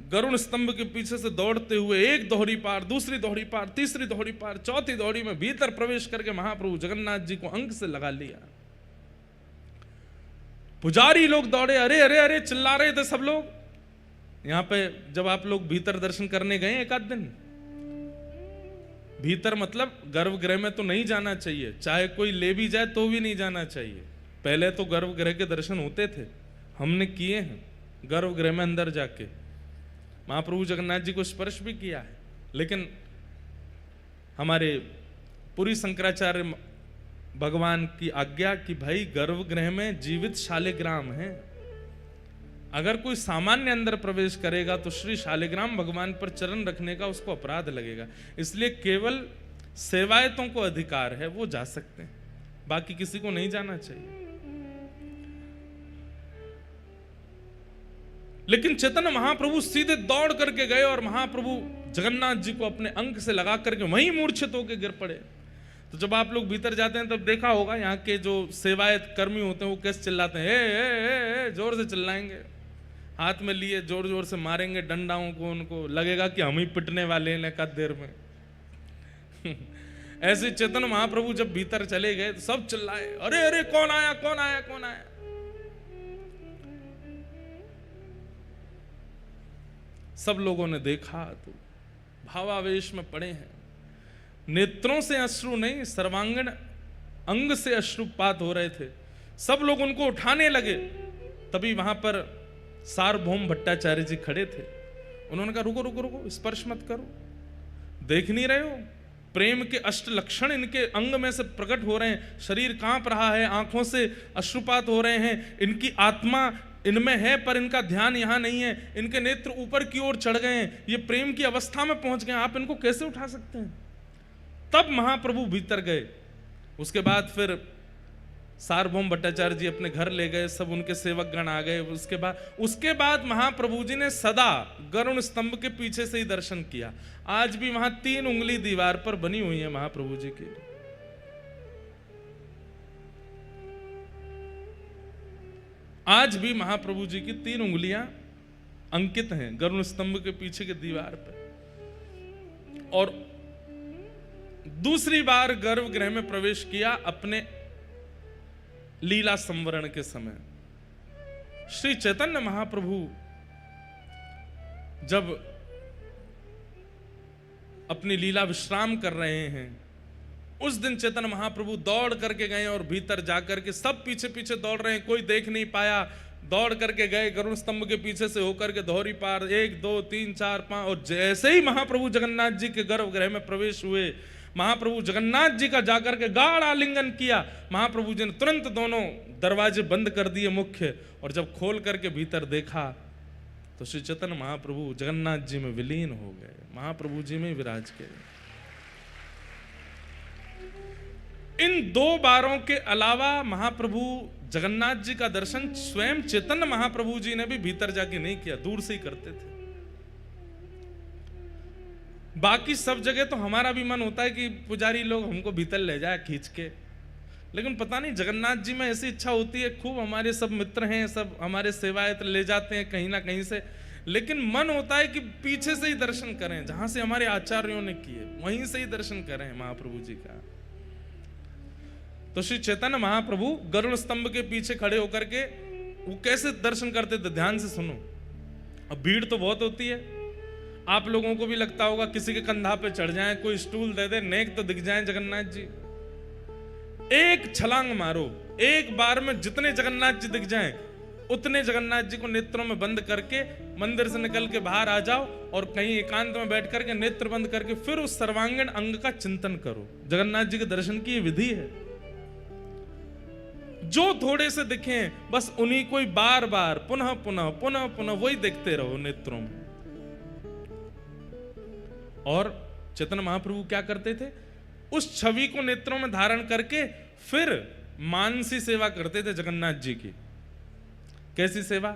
S1: गरुण स्तंभ के पीछे से दौड़ते हुए एक दोहरी पार, दूसरी दोहरी पार, तीसरी दोहरी पार, चौथी दोहरी में भीतर प्रवेश करके महाप्रभु जगन्नाथ जी को अंक से लगा लिया। पुजारी लोग दौड़े, अरे अरे अरे चिल्ला रहे थे सब लोग। यहां पे जब आप लोग भीतर दर्शन करने गए एक आध दिन, भीतर मतलब गर्भगृह में तो नहीं जाना चाहिए, चाहे कोई ले भी जाए तो भी नहीं जाना चाहिए। पहले तो गर्भगृह के दर्शन होते थे, हमने किए हैं गर्भगृह में अंदर जाके, महाप्रभु जगन्नाथ जी को स्पर्श भी किया है, लेकिन हमारे पुरी शंकराचार्य भगवान की आज्ञा कि भाई गर्भगृह में जीवित शालिग्राम है, अगर कोई सामान्य अंदर प्रवेश करेगा तो श्री शालिग्राम भगवान पर चरण रखने का उसको अपराध लगेगा। इसलिए केवल सेवायतों को अधिकार है, वो जा सकते हैं, बाकी किसी को नहीं जाना चाहिए। लेकिन चैतन्य महाप्रभु सीधे दौड़ करके गए और महाप्रभु जगन्नाथ जी को अपने अंक से लगा करके वहीं मूर्छित होकर गिर पड़े। तो जब आप लोग भीतर जाते हैं तब देखा होगा यहाँ के जो सेवायत कर्मी होते हैं वो कैसे चिल्लाते हैं, ए, जोर से चिल्लाएंगे, हाथ में लिए जोर जोर से मारेंगे डंडाओं को, उनको लगेगा कि हम ही पिटने वाले हैं एकाध देर में। ऐसे चैतन्य महाप्रभु जब भीतर चले गए तो सब चिल्लाए, अरे अरे कौन आया कौन आया कौन आया। सब लोगों ने देखा तो भावावेश में पड़े हैं, नेत्रों से अश्रु नहीं सर्वांगीण अंग से अश्रुपात हो रहे थे। सब लोग उनको उठाने लगे, तभी वहां पर सार्वभौम भट्टाचार्य जी खड़े थे। उन्होंने कहा रुको रुको रुको, स्पर्श मत करो, देख नहीं रहे हो प्रेम के अष्ट लक्षण इनके अंग में से प्रकट हो रहे हैं, शरीर कांप रहा है, आंखों से अश्रुपात हो रहे हैं, इनकी आत्मा इनमें है पर इनका ध्यान यहां नहीं है, इनके नेत्र ऊपर की ओर चढ़ गए हैं, ये प्रेम की अवस्था में पहुंच गए, आप इनको कैसे उठा सकते हैं। तब महाप्रभु भीतर गए। उसके बाद फिर सार्वभौम भट्टाचार्य जी अपने घर ले गए, सब उनके सेवक गण आ गए। उसके बाद महाप्रभु जी ने सदा गरुण स्तंभ के पीछे से ही दर्शन किया। आज भी वहां 3 उंगली दीवार पर बनी हुई है महाप्रभु जी की। आज भी महाप्रभु जी की 3 उंगलियां अंकित हैं गरुण स्तंभ के पीछे की दीवार पर। और दूसरी बार गर्भगृह में प्रवेश किया अपने लीला संवरण के समय। श्री चैतन्य महाप्रभु जब अपनी लीला विश्राम कर रहे हैं, उस दिन चैतन्य महाप्रभु दौड़ करके गए और भीतर जाकर के सब पीछे पीछे दौड़ रहे हैं, कोई देख नहीं पाया, दौड़ करके गए गरुड़ स्तंभ के पीछे से होकर के दोहरी पार 1 2 3 4 5। और जैसे ही महाप्रभु जगन्नाथ जी के गर्भगृह में प्रवेश हुए, महाप्रभु जगन्नाथ जी का जाकर के गाढ़ आलिंगन किया। महाप्रभु जी ने तुरंत दोनों दरवाजे बंद कर दिए मुख्य, और जब खोल करके भीतर देखा तो श्री चैतन्य महाप्रभु जगन्नाथ जी में विलीन हो गए, महाप्रभु जी में विराज गए। इन 2 बारों के अलावा महाप्रभु जगन्नाथ जी का दर्शन स्वयं चैतन्य महाप्रभु जी ने भी भीतर जाके नहीं किया, दूर से ही करते थे। बाकी सब जगह तो हमारा भी मन होता है कि पुजारी लोग हमको भीतर ले जाए खींच के, लेकिन पता नहीं जगन्नाथ जी में ऐसी इच्छा होती है। खूब हमारे सब मित्र हैं, सब हमारे सेवायत ले जाते हैं कहीं ना कहीं से, लेकिन मन होता है कि पीछे से ही दर्शन करें, जहां से हमारे आचार्यों ने किए वहीं से ही दर्शन करें महाप्रभु जी का। तो श्री चैतन्य महाप्रभु गरुड़ स्तंभ के पीछे खड़े होकर के वो कैसे दर्शन करते थे, ध्यान से सुनो। अब भीड़ तो बहुत होती है, आप लोगों को भी लगता होगा किसी के कंधा पे चढ़ जाएं, कोई स्टूल दे दे, नेक तो दिख जाएं जगन्नाथ जी। एक छलांग मारो, एक बार में जितने जगन्नाथ जी दिख जाएं उतने जगन्नाथ जी को नेत्रों में बंद करके मंदिर से निकल के बाहर आ जाओ और कहीं एकांत में बैठ करके नेत्र बंद करके फिर उस सर्वांगीण अंग का चिंतन करो। जगन्नाथ जी के दर्शन की विधि है। जो थोड़े से दिखे बस उन्हीं को ही बार बार पुनः पुनः पुनः पुनः वही देखते रहो नेत्रों में। और चैतन्य महाप्रभु क्या करते थे, उस छवि को नेत्रों में धारण करके फिर मानसी सेवा करते थे जगन्नाथ जी की। कैसी सेवा?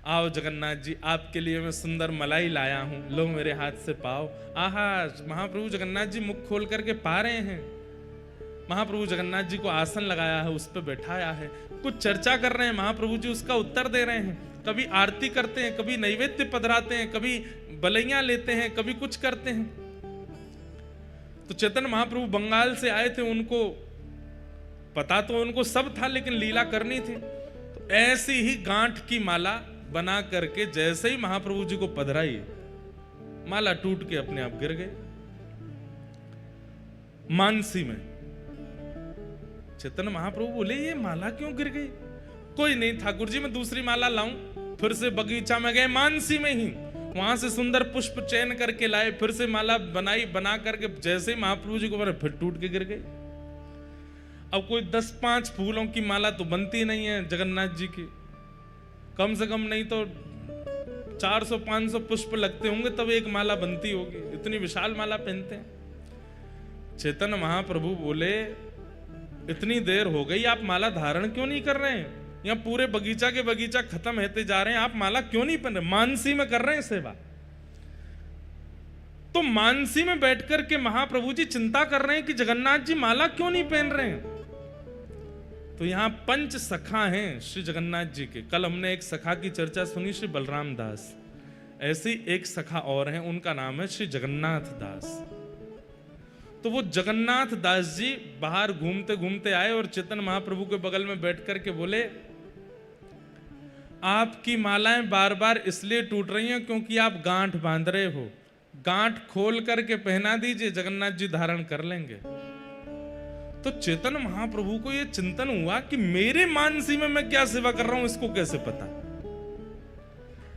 S1: आओ जगन्नाथ जी, आपके लिए मैं सुंदर मलाई लाया हूं, लो मेरे हाथ से पाओ। आहा, महाप्रभु जगन्नाथ जी मुख खोल करके पा रहे हैं। महाप्रभु जगन्नाथ जी को आसन लगाया है, उस पर बैठाया है, कुछ चर्चा कर रहे हैं, महाप्रभु जी उसका उत्तर दे रहे हैं। कभी आरती करते हैं, कभी नैवेद्य पधराते हैं, कभी बलैया लेते हैं, कभी कुछ करते हैं। तो चैतन्य महाप्रभु बंगाल से आए थे, उनको पता तो उनको सब था, लेकिन लीला करनी थी। तो ऐसी ही गांठ की माला बना करके जैसे ही महाप्रभु जी को पधराई, माला टूट के अपने आप गिर गए मानसी में। चैतन्य महाप्रभु बोले, ये माला क्यों गिर गई? कोई नहीं ठाकुर जी, मैं दूसरी माला लाऊं। फिर से बगीचा में गए, मानसी में ही वहां से सुंदर पुष्प चयन करके लाए, फिर से माला बनाई, बना करके जैसे ही महाप्रभु जी को बने फिर टूट के गिर गई। अब कोई 10-5 फूलों की माला तो बनती नहीं है जगन्नाथ जी की, कम से कम नहीं तो 400-500 पुष्प लगते होंगे तब एक माला बनती होगी, इतनी विशाल माला पहनते हैं। चैतन्य महाप्रभु बोले, इतनी देर हो गई, आप माला धारण क्यों नहीं कर रहे हैं? यहाँ पूरे बगीचा के बगीचा खत्म होते जा रहे हैं, आप माला क्यों नहीं पहन रहे? मानसी में कर रहे हैं सेवा। तो मानसी में बैठकर के महाप्रभु जी चिंता कर रहे हैं कि जगन्नाथ जी माला क्यों नहीं पहन रहे हैं। तो यहाँ 5 सखा हैं श्री जगन्नाथ जी के। कल हमने एक सखा की चर्चा सुनी, श्री बलराम दास। ऐसी एक सखा और हैं, उनका नाम है श्री जगन्नाथ दास। तो वो जगन्नाथ दास जी बाहर घूमते घूमते आए और चैतन्य महाप्रभु के बगल में बैठ करके बोले, आपकी मालाएं बार बार इसलिए टूट रही हैं क्योंकि आप गांठ बांध रहे हो, गांठ खोल करके पहना दीजिए, जगन्नाथ जी धारण कर लेंगे। तो चैतन्य महाप्रभु को यह चिंतन हुआ कि मेरे मानसी में मैं क्या सेवा कर रहा हूं, इसको कैसे पता?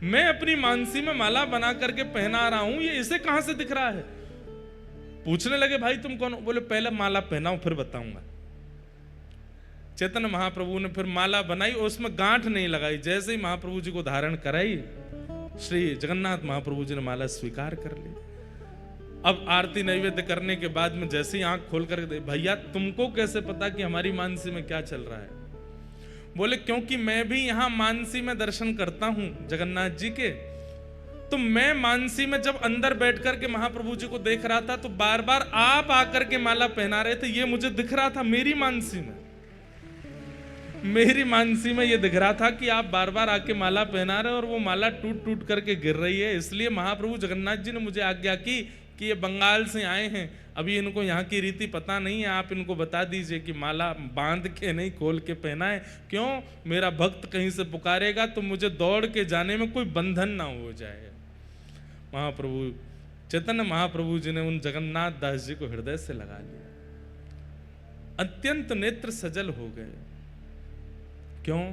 S1: मैं अपनी मानसी में माला बना करके पहना रहा हूं, ये इसे कहां से दिख रहा है? पूछने लगे, भाई तुम कौन हो? बोले, पहले माला पहनाओ फिर बताऊंगा। चैतन्य महाप्रभु ने फिर माला बनाई और उसमें गांठ नहीं लगाई। जैसे ही महाप्रभु जी को धारण कराई, श्री जगन्नाथ महाप्रभु जी ने माला स्वीकार कर ली। अब आरती नैवेद्य करने के बाद में जैसे ही आंख खोल कर, भैया तुमको कैसे पता कि हमारी मानसी में क्या चल रहा है? बोले, क्योंकि मैं भी यहां मानसी में दर्शन करता हूं जगन्नाथ जी के। तो मैं मानसी में जब अंदर बैठ करके महाप्रभु जी को देख रहा था तो बार बार आप आकर के माला पहना रहे थे, ये मुझे दिख रहा था। मेरी मानसी में ये दिख रहा था कि आप बार बार आके माला पहना रहे और वो माला टूट टूट करके गिर रही है। इसलिए महाप्रभु जगन्नाथ जी ने मुझे आज्ञा की कि ये बंगाल से आए हैं, अभी इनको यहाँ की रीति पता नहीं है, आप इनको बता दीजिए कि माला बांध के नहीं खोल के पहनाए। क्यों? मेरा भक्त कहीं से पुकारेगा तो मुझे दौड़ के जाने में कोई बंधन ना हो जाए। महाप्रभु चैतन्य महाप्रभु जी ने उन जगन्नाथ दास जी को हृदय से लगा लिया, अत्यंत नेत्र सजल हो गए। क्यों?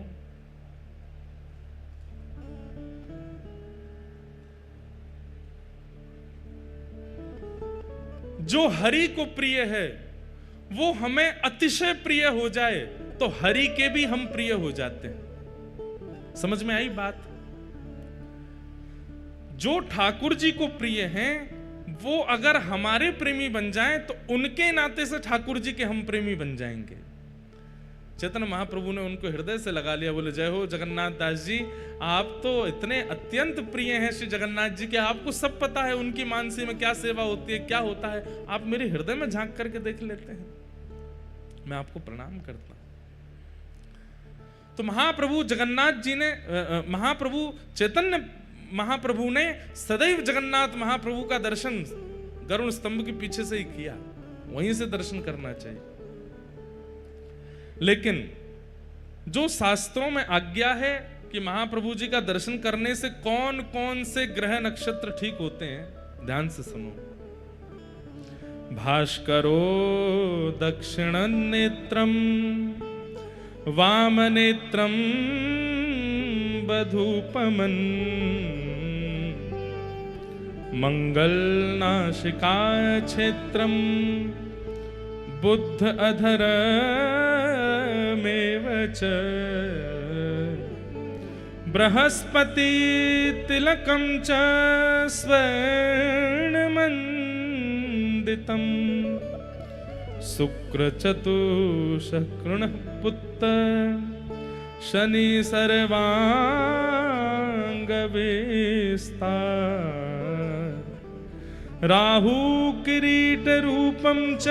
S1: जो हरि को प्रिय है वो हमें अतिशय प्रिय हो जाए तो हरि के भी हम प्रिय हो जाते हैं। समझ में आई बात? जो ठाकुर जी को प्रिय हैं वो अगर हमारे प्रेमी बन जाएं तो उनके नाते से ठाकुर जी के हम प्रेमी बन जाएंगे। चैतन्य महाप्रभु ने उनको हृदय से लगा लिया, बोले जय हो जगन्नाथ दास जी, आप तो इतने अत्यंत प्रिय हैं श्री जगन्नाथ जी के, आपको सब पता है उनकी मानसी में क्या सेवा होती है, क्या होता है, आप मेरे हृदय में झांक करके देख लेते हैं, मैं आपको प्रणाम करता हूं। तो महाप्रभु जगन्नाथ जी ने, महाप्रभु चैतन्य महाप्रभु ने सदैव जगन्नाथ महाप्रभु का दर्शन गरुड़ स्तंभ के पीछे से ही किया, वहीं से दर्शन करना चाहिए। लेकिन जो शास्त्रों में आज्ञा है कि महाप्रभु जी का दर्शन करने से कौन कौन से ग्रह नक्षत्र ठीक होते हैं, ध्यान से सुनो। भास्करो दक्षिण नेत्रम वाम नेत्रम बधूपमन मंगल नासिका क्षेत्रम बुद्ध अधर मेव च बृहस्पति तिलकम च स्वर्णमंडितम शुक्र चतुष्कृण पुत्र शनि सर्वांग विस्तार राहु किरीट रूपम च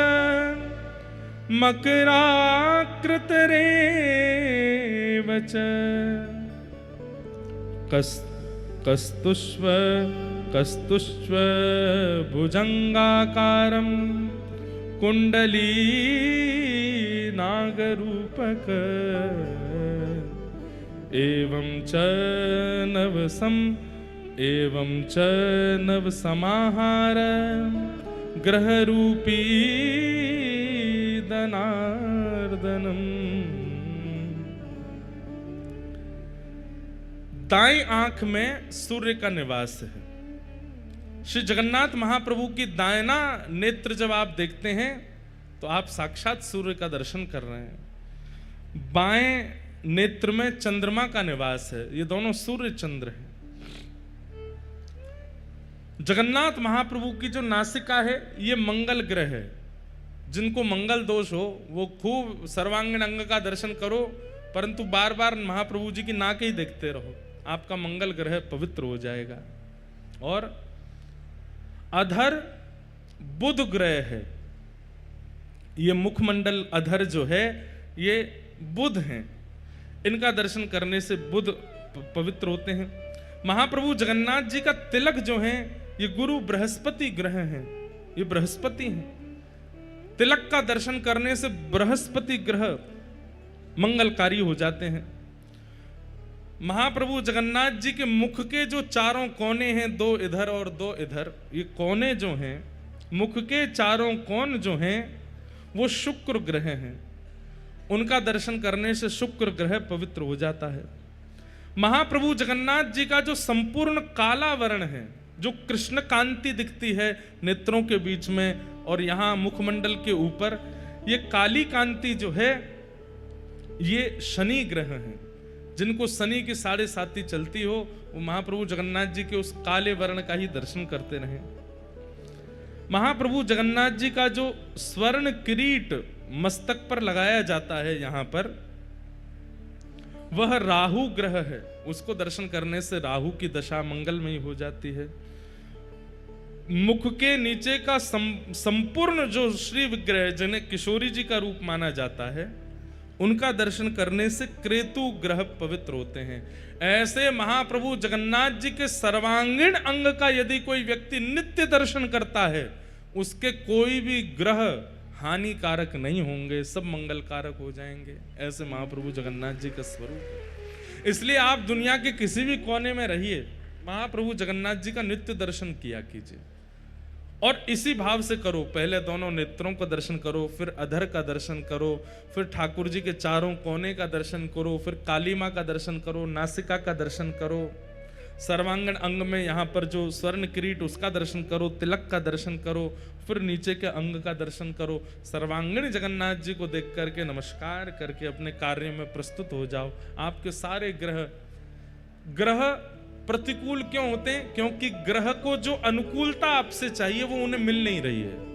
S1: मकराकृत रेव च कस्तुष्व भुजंगाकारं कुंडली नागरूपक एवं च नव समाहार ग्रह रूपी दनार्दनम। दाएं आंख में सूर्य का निवास है। श्री जगन्नाथ महाप्रभु की दायना नेत्र जब आप देखते हैं तो आप साक्षात सूर्य का दर्शन कर रहे हैं। बाएं नेत्र में चंद्रमा का निवास है, ये दोनों सूर्य चंद्र हैं। जगन्नाथ महाप्रभु की जो नासिका है ये मंगल ग्रह है। जिनको मंगल दोष हो वो खूब सर्वांगीण अंग का दर्शन करो, परंतु बार बार महाप्रभु जी की नाक ही देखते रहो, आपका मंगल ग्रह पवित्र हो जाएगा। और अधर बुध ग्रह है, ये मुखमंडल अधर जो है ये बुध हैं, इनका दर्शन करने से बुध पवित्र होते हैं। महाप्रभु जगन्नाथ जी का तिलक जो है ये गुरु बृहस्पति ग्रह हैं, ये बृहस्पति हैं। तिलक का दर्शन करने से बृहस्पति ग्रह मंगलकारी हो जाते हैं। महाप्रभु जगन्नाथ जी के मुख के जो चारों कोने हैं, दो इधर और दो इधर, ये कोने जो हैं, मुख के चारों कोण जो हैं वो शुक्र ग्रह हैं, उनका दर्शन करने से शुक्र ग्रह पवित्र हो जाता है। महाप्रभु जगन्नाथ जी का जो संपूर्ण काला वर्ण है, जो कृष्ण कांति दिखती है नेत्रों के बीच में और यहाँ मुखमंडल के ऊपर, ये काली कांति जो है ये शनि ग्रह है। जिनको शनि की 7.5 चलती हो वो महाप्रभु जगन्नाथ जी के उस काले वर्ण का ही दर्शन करते रहे। महाप्रभु जगन्नाथ जी का जो स्वर्ण किरीट मस्तक पर लगाया जाता है यहाँ पर, वह राहु ग्रह है, उसको दर्शन करने से राहु की दशा मंगलमयी हो जाती है। मुख के नीचे का संपूर्ण जो श्री विग्रह जिन्हें किशोरी जी का रूप माना जाता है, उनका दर्शन करने से क्रेतु ग्रह पवित्र होते हैं। ऐसे महाप्रभु जगन्नाथ जी के सर्वांगीण अंग का यदि कोई व्यक्ति नित्य दर्शन करता है, उसके कोई भी ग्रह हानिकारक नहीं होंगे, सब मंगलकारक हो जाएंगे। ऐसे महाप्रभु जगन्नाथ जी का स्वरूप है। इसलिए आप दुनिया के किसी भी कोने में रहिए, महाप्रभु जगन्नाथ जी का नित्य दर्शन किया कीजिए। और इसी भाव से करो, पहले दोनों नेत्रों का दर्शन करो, फिर अधर का दर्शन करो, फिर ठाकुर जी के चारों कोने का दर्शन करो, फिर काली माँ का दर्शन करो, नासिका का दर्शन करो, सर्वांगण अंग में यहाँ पर जो स्वर्ण किरीट उसका दर्शन करो, तिलक का दर्शन करो, फिर नीचे के अंग का दर्शन करो। सर्वांगीण जगन्नाथ जी को देख करके नमस्कार करके अपने कार्य में प्रस्तुत हो जाओ। आपके सारे ग्रह प्रतिकूल क्यों होते हैं? क्योंकि ग्रह को जो अनुकूलता आपसे चाहिए वो उन्हें मिल नहीं रही है।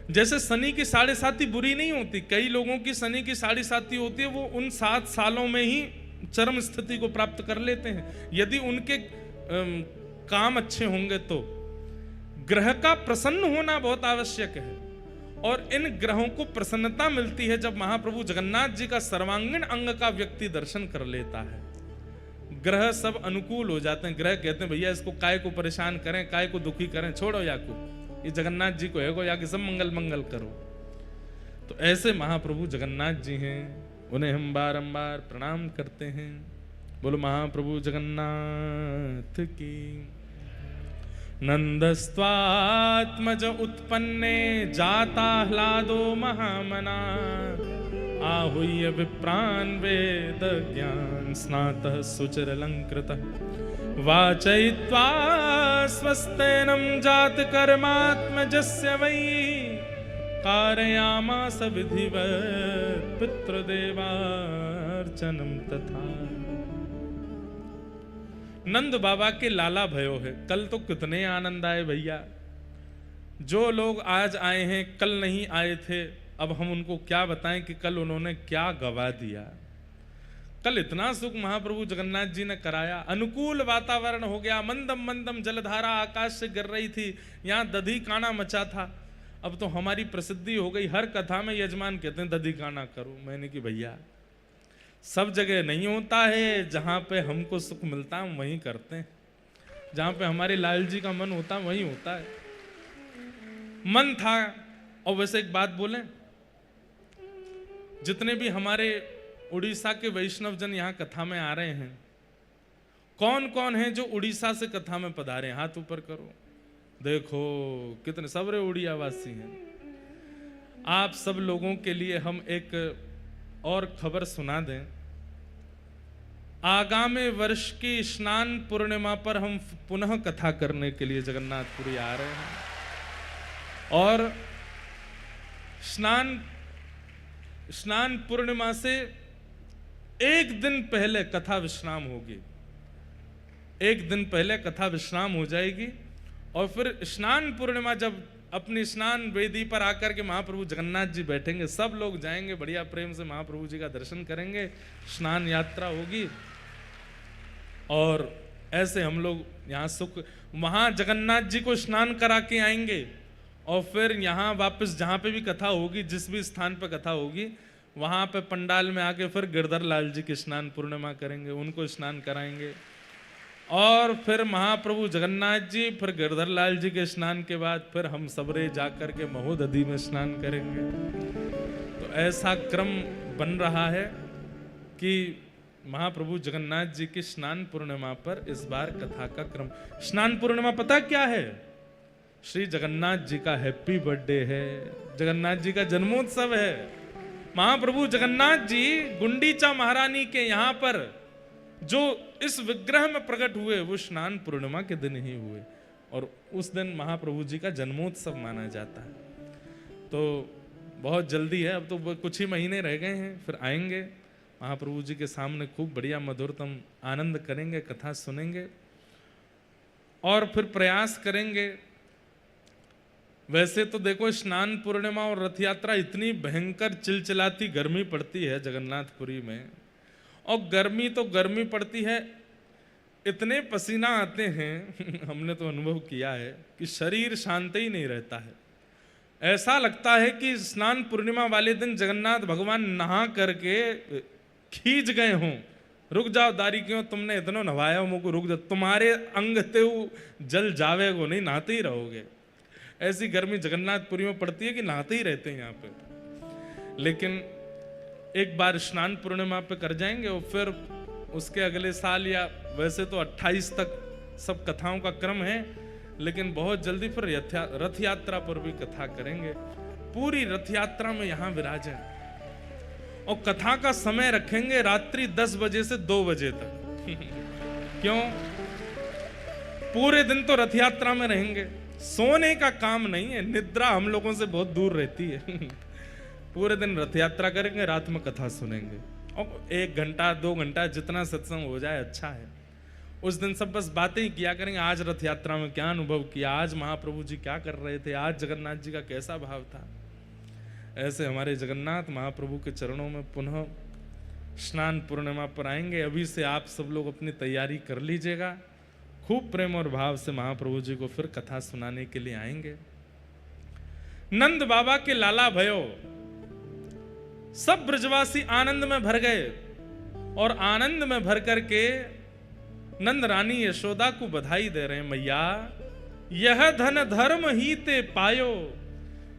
S1: जैसे शनि की साढ़े साती बुरी नहीं होती, कई लोगों की शनि की साढ़े साती होती है, वो उन 7 सालों में ही चरम स्थिति को प्राप्त कर लेते हैं यदि उनके काम अच्छे होंगे तो। ग्रह का प्रसन्न होना बहुत आवश्यक है, और इन ग्रहों को प्रसन्नता मिलती है जब महाप्रभु जगन्नाथ जी का सर्वांगीण अंग का व्यक्ति दर्शन कर लेता है। ग्रह सब अनुकूल हो जाते हैं। ग्रह कहते हैं भैया इसको काय को परेशान करें, काय को दुखी करें, छोड़ो याको, ये जगन्नाथ जी को है को याके सब मंगल मंगल करो। तो ऐसे महाप्रभु जगन्नाथ जी हैं, उन्हें हम बारंबार प्रणाम करते हैं। बोलो महाप्रभु जगन्नाथ की। नंदस्त्वात्मज उत्पन्ने जाताह्लादो महामना, आहूय विप्रान् वेद ज्ञान स्नातः सुचिरलंकृतः, वाचयित्वा स्वस्तेनं जातकर्मात्मजस्य वै, कारयामास विधिवत् पितृदेवार्चनं तथा। नंद बाबा के लाला भयो है। कल तो कितने आनंद आए भैया, जो लोग आज आए हैं कल नहीं आए थे, अब हम उनको क्या बताएं कि कल उन्होंने क्या गवा दिया। कल इतना सुख महाप्रभु जगन्नाथ जी ने कराया, अनुकूल वातावरण हो गया, मंदम मंदम जलधारा आकाश से गिर रही थी, यहाँ दधी काना मचा था। अब तो हमारी प्रसिद्धि हो गई, हर कथा में यजमान कहते हैं दधी काना करो। मैंने कि भैया सब जगह नहीं होता है, जहाँ पे हमको सुख मिलता है हम वहीं करते हैं, जहाँ पे हमारे लाल जी का मन होता है वहीं होता है। मन था। और वैसे एक बात बोलें, जितने भी हमारे उड़ीसा के वैष्णव जन यहाँ कथा में आ रहे हैं, कौन कौन है जो उड़ीसा से कथा में पधारे? हाथ ऊपर करो। देखो कितने सबरे उड़ियावासी हैं। आप सब लोगों के लिए हम एक और खबर सुना दें। आगामी वर्ष की स्नान पूर्णिमा पर हम पुनः कथा करने के लिए जगन्नाथपुरी आ रहे हैं, और स्नान पूर्णिमा से एक दिन पहले कथा विश्राम होगी। एक दिन पहले कथा विश्राम हो जाएगी, और फिर स्नान पूर्णिमा जब अपनी स्नान वेदी पर आकर के महाप्रभु जगन्नाथ जी बैठेंगे, सब लोग जाएंगे, बढ़िया प्रेम से महाप्रभु जी का दर्शन करेंगे, स्नान यात्रा होगी, और ऐसे हम लोग यहाँ सुख, वहाँ जगन्नाथ जी को स्नान करा के आएंगे, और फिर यहाँ वापस जहाँ पे भी कथा होगी, जिस भी स्थान पे कथा होगी, वहाँ पे पंडाल में आके फिर गिरधर लाल जी की स्नान पूर्णिमा करेंगे, उनको स्नान कराएंगे, और फिर महाप्रभु जगन्नाथ जी, फिर गिरधर लाल जी के स्नान के बाद फिर हम सबरे जाकर के महोदधी में स्नान करेंगे। तो ऐसा क्रम बन रहा है कि महाप्रभु जगन्नाथ जी की स्नान पूर्णिमा पर इस बार कथा का क्रम। स्नान पूर्णिमा पता क्या है? श्री जगन्नाथ जी का हैप्पी बर्थडे है, जगन्नाथ जी का जन्मोत्सव है। महाप्रभु जगन्नाथ जी गुंडीचा महारानी के यहाँ पर जो इस विग्रह में प्रकट हुए वो स्नान पूर्णिमा के दिन ही हुए, और उस दिन महाप्रभु जी का जन्मोत्सव माना जाता है। तो बहुत जल्दी है, अब तो कुछ ही महीने रह गए हैं, फिर आएंगे महाप्रभु जी के सामने, खूब बढ़िया मधुरतम आनंद करेंगे, कथा सुनेंगे, और फिर प्रयास करेंगे। वैसे तो देखो स्नान पूर्णिमा और रथ यात्रा इतनी भयंकर चिलचिलाती गर्मी पड़ती है जगन्नाथपुरी में, और गर्मी तो गर्मी पड़ती है, इतने पसीना आते हैं हमने तो अनुभव किया है कि शरीर शांत ही नहीं रहता है। ऐसा लगता है कि स्नान पूर्णिमा वाले दिन जगन्नाथ भगवान नहा करके खींच गए हों, रुक जाओ दारी क्यों, तुमने इतना नहाया मुझको, रुक जाओ, तुम्हारे अंग ते जल जावेगो, नहीं नहाते ही रहोगे। ऐसी गर्मी जगन्नाथपुरी में पड़ती है कि नहाते ही रहते हैं यहाँ पे। लेकिन एक बार स्नान पूर्णिमा पे कर जाएंगे, और फिर उसके अगले साल, या वैसे तो 28 तक सब कथाओं का क्रम है, लेकिन बहुत जल्दी फिर रथ यात्रा पर भी कथा करेंगे। पूरी रथ यात्रा में यहाँ विराजें, और कथा का समय रखेंगे रात्रि 10 बजे से 2 बजे तक क्यों? पूरे दिन तो रथ यात्रा में रहेंगे, सोने का काम नहीं है, निद्रा हम लोगों से बहुत दूर रहती है पूरे दिन रथ यात्रा करेंगे, रात में कथा सुनेंगे, और 1 घंटा 2 घंटा जितना सत्संग हो जाए अच्छा है। उस दिन सब बस बातें ही किया करेंगे, आज रथ यात्रा में क्या अनुभव किया, आज महाप्रभु जी क्या कर रहे थे, आज जगन्नाथ जी का कैसा भाव था। ऐसे हमारे जगन्नाथ महाप्रभु के चरणों में पुनः स्नान पूर्णिमा पर आएंगे। अभी से आप सब लोग अपनी तैयारी कर लीजिएगा, खूब प्रेम और भाव से महाप्रभु जी को फिर कथा सुनाने के लिए आएंगे। नंद बाबा के लाला भयो, सब ब्रजवासी आनंद में भर गए और आनंद में भर करके नंद रानी यशोदा को बधाई दे रहे हैं, मैया यह धन धर्म ही ते पायो,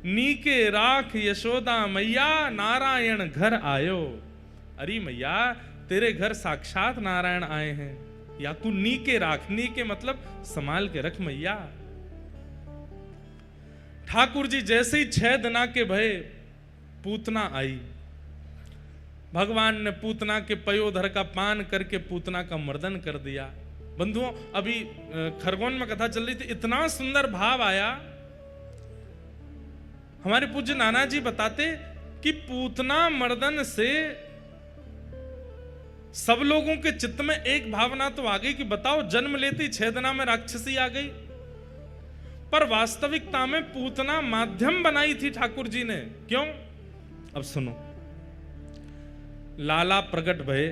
S1: नीके राख यशोदा मैया नारायण घर आयो। अरे मैया तेरे घर साक्षात नारायण आए हैं, या तू नीके राख, नीके मतलब संभाल के रख मैया। ठाकुर जी जैसे ही 6 दिना के भय पूतना आई, भगवान ने पूतना के पयोधर का पान करके पूतना का मर्दन कर दिया। बंधुओं अभी खरगोन में कथा चल रही थी, इतना सुंदर भाव आया। हमारे पूज्य नाना जी बताते कि पूतना मर्दन से सब लोगों के चित्त में एक भावना तो आ गई कि बताओ जन्म लेती 6 दिना में राक्षसी आ गई, पर वास्तविकता में पूतना माध्यम बनाई थी ठाकुर जी ने। क्यों? अब सुनो, लाला प्रकट भये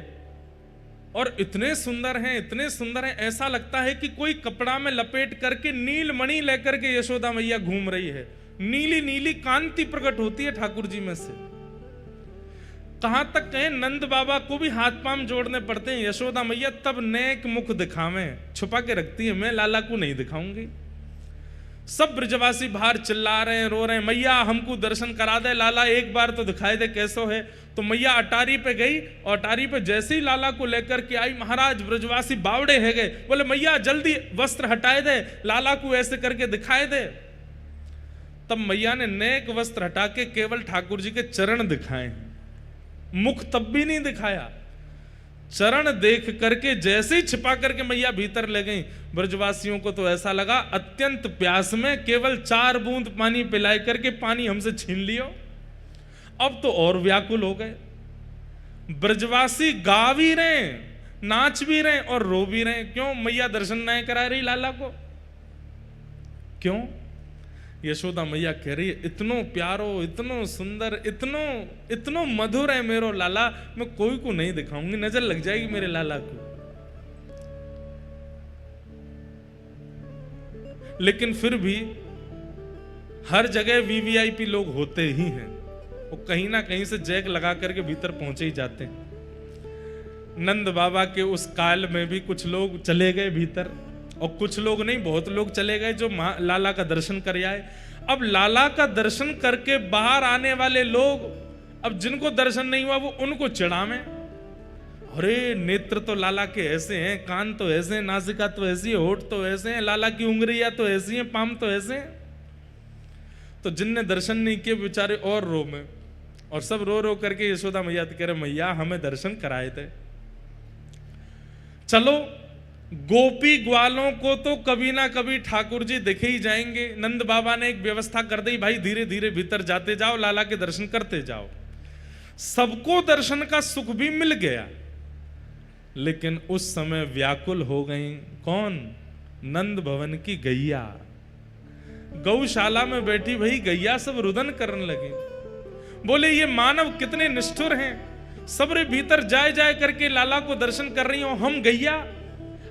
S1: और इतने सुंदर हैं, इतने सुंदर हैं, ऐसा लगता है कि कोई कपड़ा में लपेट करके नीलमणि लेकर के यशोदा मैया घूम रही है। नीली नीली कांति प्रकट होती है ठाकुर जी में से। कहां तक कहें, नंद बाबा को भी हाथ पांव जोड़ने पड़ते हैं। यशोदा मैया तब नेक मुख दिखावें, छुपा के रखती है, मैं लाला को नहीं दिखाऊंगी। सब ब्रजवासी बाहर चिल्ला रहे हैं, रो रहे हैं, मैया हमको दर्शन करा दे, लाला एक बार तो दिखाई दे कैसो है। तो मैया अटारी पे गई और अटारी पे जैसे ही लाला को लेकर के आई, महाराज ब्रजवासी बावड़े है गए, बोले मैया जल्दी वस्त्र हटाए दे, लाला को ऐसे करके दिखाए दे। तब मैया ने नेक वस्त्र हटा के केवल ठाकुर जी के चरण दिखाए, मुख तब भी नहीं दिखाया। चरण देख करके जैसे ही छिपा करके मैया भीतर ले गई, ब्रजवासियों को तो ऐसा लगा अत्यंत प्यास में केवल 4 बूंद पानी पिलाए करके पानी हमसे छीन लियो। अब तो और व्याकुल हो गए। ब्रजवासी गा भी रहे, नाच भी रहे और रो भी रहे। क्यों? मैया दर्शन नहीं करा रही लाला को। क्यों? यशोदा मैया कह रही है, इतनो प्यारो, इतनो सुंदर, इतनो मधुर है मेरो लाला, मैं कोई को नहीं दिखाऊंगी, नजर लग जाएगी मेरे लाला को। लेकिन फिर भी हर जगह वीवीआईपी लोग होते ही हैं, वो कहीं ना कहीं से जैक लगा करके भीतर पहुंचे ही जाते हैं। नंद बाबा के उस काल में भी कुछ लोग चले गए भीतर, और कुछ लोग नहीं, बहुत लोग चले गए जो लाला का दर्शन कर आए। अब लाला का दर्शन करके बाहर आने वाले लोग, अब जिनको दर्शन नहीं हुआ वो उनको चिढ़ावें, अरे नेत्र तो लाला के ऐसे हैं, कान तो ऐसे हैं, नासिका तो ऐसी है, होठ तो ऐसे हैं, लाला की उंगलियां तो ऐसी हैं, पाम तो ऐसे हैं। तो जिनने दर्शन नहीं किए बेचारे और रो में, और सब रो रो करके यशोदा मैया कह रहे, मैया हमें दर्शन कराए थे। चलो गोपी ग्वालों को तो कभी ना कभी ठाकुर जी दिखे ही जाएंगे। नंद बाबा ने एक व्यवस्था कर दी, भाई धीरे धीरे भीतर जाते जाओ, लाला के दर्शन करते जाओ। सबको दर्शन का सुख भी मिल गया, लेकिन उस समय व्याकुल हो गई कौन? नंद भवन की गैया। गौशाला में बैठी भाई गैया सब रुदन करने लगी, बोले ये मानव कितने निष्ठुर हैं, सबरे भीतर जाए जाए करके लाला को दर्शन कर रही हो, हम गैया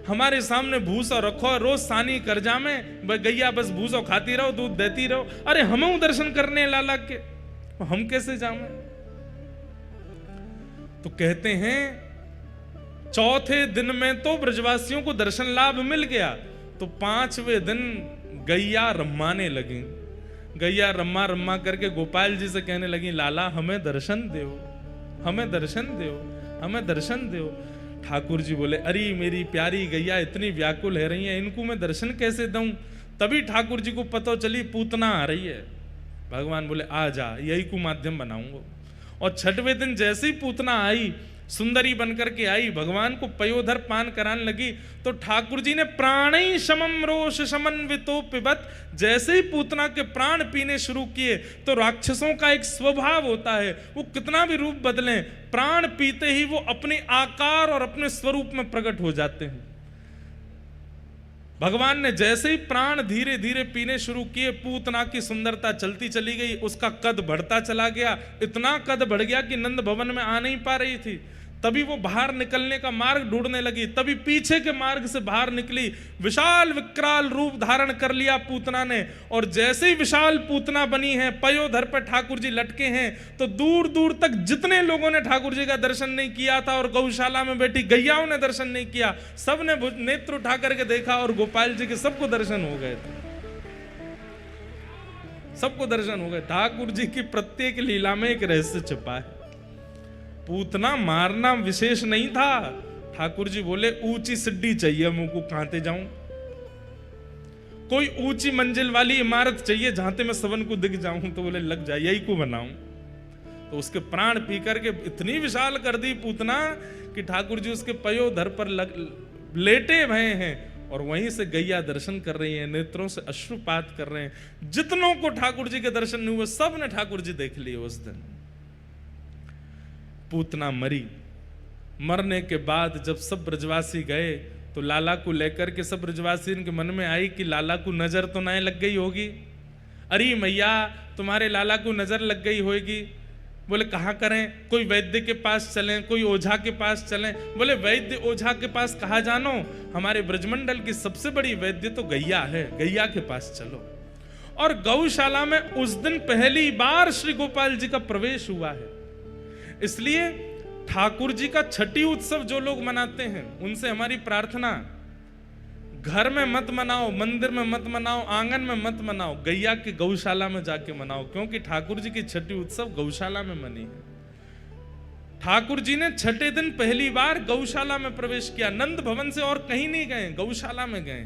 S1: हमारे सामने भूसा रखो, रोज सानी कर जामे, गैया बस भूसो खाती रहो, दूध देती रहो, अरे हम दर्शन करने लाला के, हम कैसे जामे? तो कहते हैं चौथे दिन में तो ब्रजवासियों को दर्शन लाभ मिल गया, तो 5वें दिन गैया रम्माने लगी। गैया रम्मा रम्मा करके गोपाल जी से कहने लगी, लाला हमें दर्शन दो, हमें दर्शन दो, हमें दर्शन दो। ठाकुर जी बोले, अरे मेरी प्यारी गैया इतनी व्याकुल है रही है, इनको मैं दर्शन कैसे दूं? तभी ठाकुर जी को पता चली पूतना आ रही है। भगवान बोले, आ जा, यही को माध्यम बनाऊंगा। और 6वें दिन जैसे ही पूतना आई, सुंदरी बनकर के आई, भगवान को पयोधर पान कराने लगी, तो ठाकुर जी ने प्राणी समम रोष समन्वितो पिबत, जैसे ही पूतना के प्राण पीने शुरू किए तो राक्षसों का एक स्वभाव होता है, वो कितना भी रूप बदलें, प्राण पीते ही वो अपने आकार और अपने स्वरूप में प्रकट हो जाते हैं। भगवान ने जैसे ही प्राण धीरे धीरे पीने शुरू किए, पूतना की सुंदरता चलती चली गई, उसका कद बढ़ता चला गया, इतना कद बढ़ गया कि नंद भवन में आ नहीं पा रही थी। तभी वो बाहर निकलने का मार्ग ढूंढने लगी, तभी पीछे के मार्ग से बाहर निकली, विशाल विकराल रूप धारण कर लिया पूतना ने। और जैसे ही विशाल पूतना बनी है, पयोधर पर ठाकुर जी लटके हैं, तो दूर दूर तक जितने लोगों ने ठाकुर जी का दर्शन नहीं किया था और गौशाला में बैठी गैयाओं ने दर्शन नहीं किया, सब ने नेत्र उठा करके देखा और गोपाल जी के सबको दर्शन हो गए थे, सबको दर्शन हो गए। ठाकुर जी की प्रत्येक लीला में एक रहस्य छिपा है। पूतना मारना विशेष नहीं था, ठाकुर जी बोले ऊंची सिड्डी चाहिए मुझको, कहां जाऊं, कोई ऊंची मंजिल वाली इमारत चाहिए जहां ते मैं सबन को दिख जाऊं, तो बोले लग जाए यही को बनाऊं। तो उसके प्राण पी करके इतनी विशाल कर दी पूतना कि ठाकुर जी उसके पयोधर पर लेटे भये हैं और वहीं से गैया दर्शन कर रही है, नेत्रों से अश्रुपात कर रहे हैं। जितनों को ठाकुर जी के दर्शन नहीं हुए, सब ने ठाकुर जी देख लिए उस दिन। पूतना मरी, मरने के बाद जब सब ब्रजवासी गए तो लाला को लेकर के सब ब्रजवासी इनके मन में आई कि लाला को नजर तो नहीं लग गई होगी, अरे मैया तुम्हारे लाला को नजर लग गई होगी। बोले कहाँ करें, कोई वैद्य के पास चलें, कोई ओझा के पास चलें। बोले वैद्य ओझा के पास कहाँ जानो, हमारे ब्रजमंडल की सबसे बड़ी वैद्य तो गैया है, गैया के पास चलो। और गौशाला में उस दिन पहली बार श्री गोपाल जी का प्रवेश हुआ है। इसलिए ठाकुर जी का छठी उत्सव जो लोग मनाते हैं उनसे हमारी प्रार्थना, घर में मत मनाओ, मंदिर में मत मनाओ, आंगन में मत मनाओ, गैया की गौशाला में जाके मनाओ, क्योंकि ठाकुर जी की छठी उत्सव गौशाला में मनी है। ठाकुर जी ने छठे दिन पहली बार गौशाला में प्रवेश किया, नंद भवन से और कहीं नहीं गए, गौशाला में गए।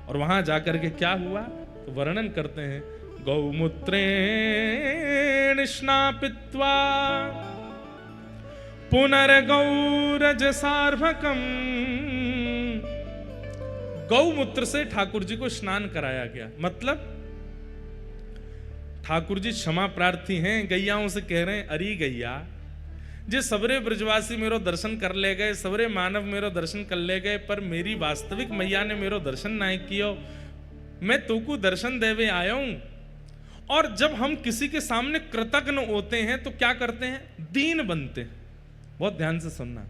S1: और वहां जाकर के क्या हुआ तो वर्णन करते हैं, गौमूत्रेण स्नापित्वा पुनर्गौरज सार्वकम, गौमूत्र से ठाकुर जी को स्नान कराया गया। मतलब ठाकुर जी क्षमा प्रार्थी हैं, गैयाओं से कह रहे हैं अरे गैया जे सबरे ब्रजवासी मेरो दर्शन कर ले गए, सबरे मानव मेरो दर्शन कर ले गए, पर मेरी वास्तविक मैया ने मेरो दर्शन नहीं कियो, मैं तुमको दर्शन देवे आया हूं। और जब हम किसी के सामने कृतज्ञ होते हैं तो क्या करते हैं, दीन बनते हैं। बहुत ध्यान से सुनना,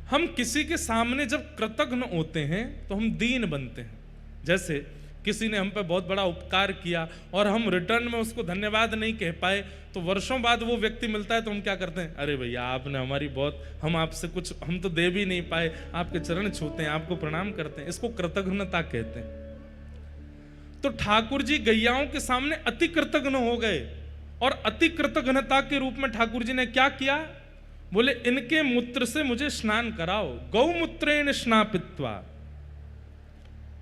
S1: हम किसी के सामने जब कृतज्ञ होते हैं तो हम दीन बनते हैं। जैसे किसी ने हम पे बहुत बड़ा उपकार किया और हम रिटर्न में उसको धन्यवाद नहीं कह पाए, तो वर्षों बाद वो व्यक्ति मिलता है तो हम क्या करते हैं, अरे भैया आपने हमारी बहुत, हम आपसे कुछ, हम तो दे भी नहीं पाए, आपके चरण छूते हैं, आपको प्रणाम करते हैं, इसको कृतज्ञता कहते हैं। तो ठाकुर जी गैयाओं के सामने अति कृतज्ञ हो गए और अति कृतज्ञता के रूप में ठाकुर जी ने क्या किया, बोले इनके मूत्र से मुझे स्नान कराओ, गौमूत्रेण स्नापित्वा।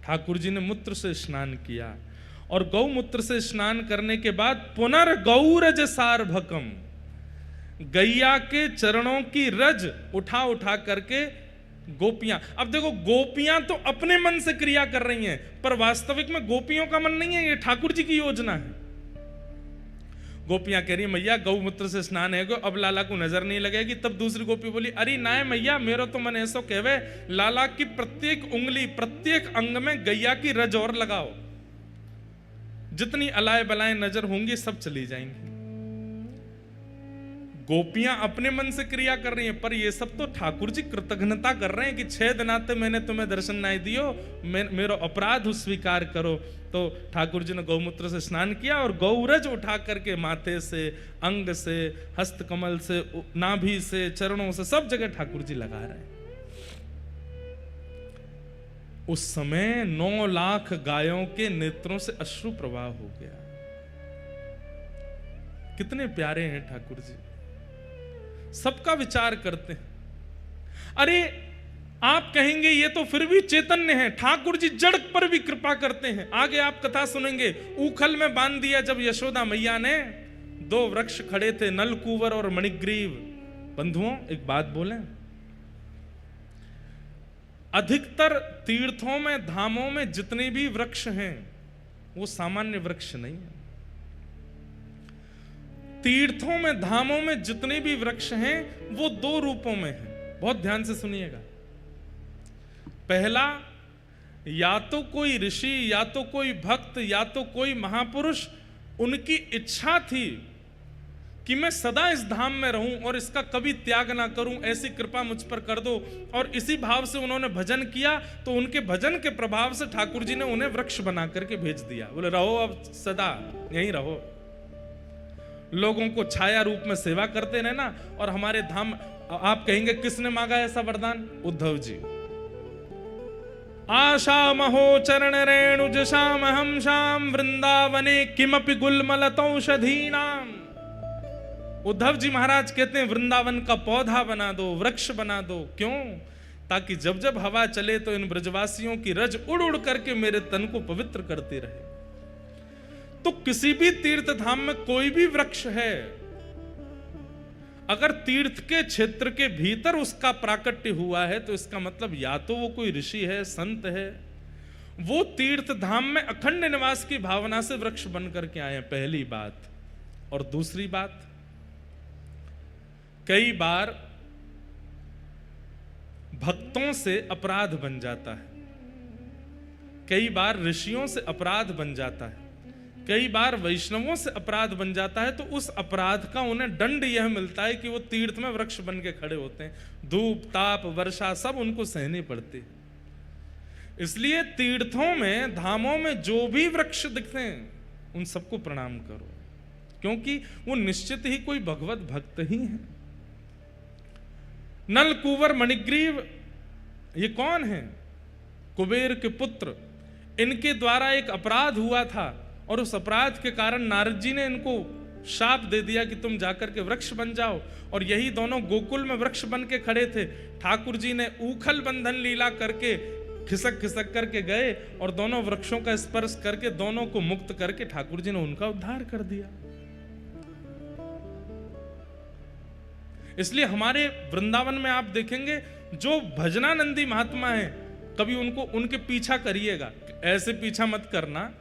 S1: ठाकुर जी ने मूत्र से स्नान किया और गौमूत्र से स्नान करने के बाद पुनर्गौरज सार्वकम, गैया के चरणों की रज उठा उठा करके गोपियां, अब देखो गोपियां तो अपने मन से क्रिया कर रही हैं, पर वास्तविक में गोपियों का मन नहीं है, ये ठाकुर जी की योजना है। गोपियां कह रही मैया गौमूत्र से स्नान है, अब लाला को नजर नहीं लगेगी। तब दूसरी गोपी बोली अरे नाय मैया, मेरो तो मन ऐसा कहवे, लाला की प्रत्येक उंगली प्रत्येक अंग में गैया की रज और लगाओ, जितनी अलाए बलाएं नजर होंगी सब चली जाएंगी। गोपियां अपने मन से क्रिया कर रही हैं, पर ये सब तो ठाकुर जी कृतज्ञता कर रहे हैं कि 6 दिनाते मैंने तुम्हें दर्शन नहीं दियो, मेरा अपराध स्वीकार करो। तो ठाकुर जी ने गौमूत्र से स्नान किया और गौरज उठा करके माथे से, अंग से, हस्त कमल से, नाभि से, चरणों से, सब जगह ठाकुर जी लगा रहे हैं। उस समय 9 लाख गायों के नेत्रों से अश्रु प्रवाह हो गया। कितने प्यारे हैं ठाकुर जी, सबका विचार करते हैं। अरे आप कहेंगे ये तो फिर भी चैतन्य है, ठाकुर जी जड़ पर भी कृपा करते हैं। आगे आप कथा सुनेंगे, ऊखल में बांध दिया जब यशोदा मैया ने, 2 वृक्ष खड़े थे, नलकूवर और मणिग्रीव, बंधुओं एक बात बोलें, अधिकतर तीर्थों में, धामों में जितने भी वृक्ष हैं वो सामान्य वृक्ष नहीं है। तीर्थों में, धामों में जितने भी वृक्ष हैं वो दो रूपों में हैं। बहुत ध्यान से सुनिएगा। पहला, या तो कोई ऋषि, या तो कोई भक्त, या तो कोई महापुरुष, उनकी इच्छा थी कि मैं सदा इस धाम में रहूं और इसका कभी त्याग ना करूं, ऐसी कृपा मुझ पर कर दो। और इसी भाव से उन्होंने भजन किया, तो उनके भजन के प्रभाव से ठाकुर जी ने उन्हें वृक्ष बना करके भेज दिया। बोले रहो अब सदा यहीं रहो, लोगों को छाया रूप में सेवा करते रहना। और हमारे धाम, आप कहेंगे किसने मांगा ऐसा वरदान? उद्धव जी। आशा महो चरण रेणुज श्याम हम श्याम वृंदावने किमपि गुलमलतौषधीनाम। उद्धव जी महाराज कहते हैं वृंदावन का पौधा बना दो, वृक्ष बना दो। क्यों? ताकि जब जब हवा चले तो इन ब्रजवासियों की रज उड़ उड़ करके मेरे तन को पवित्र करती रहे। तो किसी भी तीर्थ धाम में कोई भी वृक्ष है, अगर तीर्थ के क्षेत्र के भीतर उसका प्राकट्य हुआ है तो इसका मतलब या तो वो कोई ऋषि है, संत है, वो तीर्थ धाम में अखंड निवास की भावना से वृक्ष बन करके आए हैं। पहली बात। और दूसरी बात, कई बार भक्तों से अपराध बन जाता है, कई बार ऋषियों से अपराध बन जाता है, कई बार वैष्णवों से अपराध बन जाता है। तो उस अपराध का उन्हें दंड यह मिलता है कि वो तीर्थ में वृक्ष बन के खड़े होते हैं। धूप, ताप, वर्षा सब उनको सहनी पड़ती है। इसलिए तीर्थों में, धामों में जो भी वृक्ष दिखते हैं उन सबको प्रणाम करो, क्योंकि वो निश्चित ही कोई भगवत भक्त ही है। नल कुंवर मणिग्रीव ये कौन है? कुबेर के पुत्र। इनके द्वारा एक अपराध हुआ था और उस अपराध के कारण नारद जी ने इनको शाप दे दिया कि तुम जाकर के वृक्ष बन जाओ। और यही दोनों गोकुल में वृक्ष बन के खड़े थे। ठाकुर जी ने ऊखल बंधन लीला करके खिसक खिसक करके गए और दोनों वृक्षों का स्पर्श करके दोनों को मुक्त करके ठाकुर जी ने उनका उद्धार कर दिया। इसलिए हमारे वृंदावन में आप देखेंगे जो भजनानंदी महात्मा हैं, कभी उनको उनके पीछा करिएगा। ऐसे पीछा मत करना,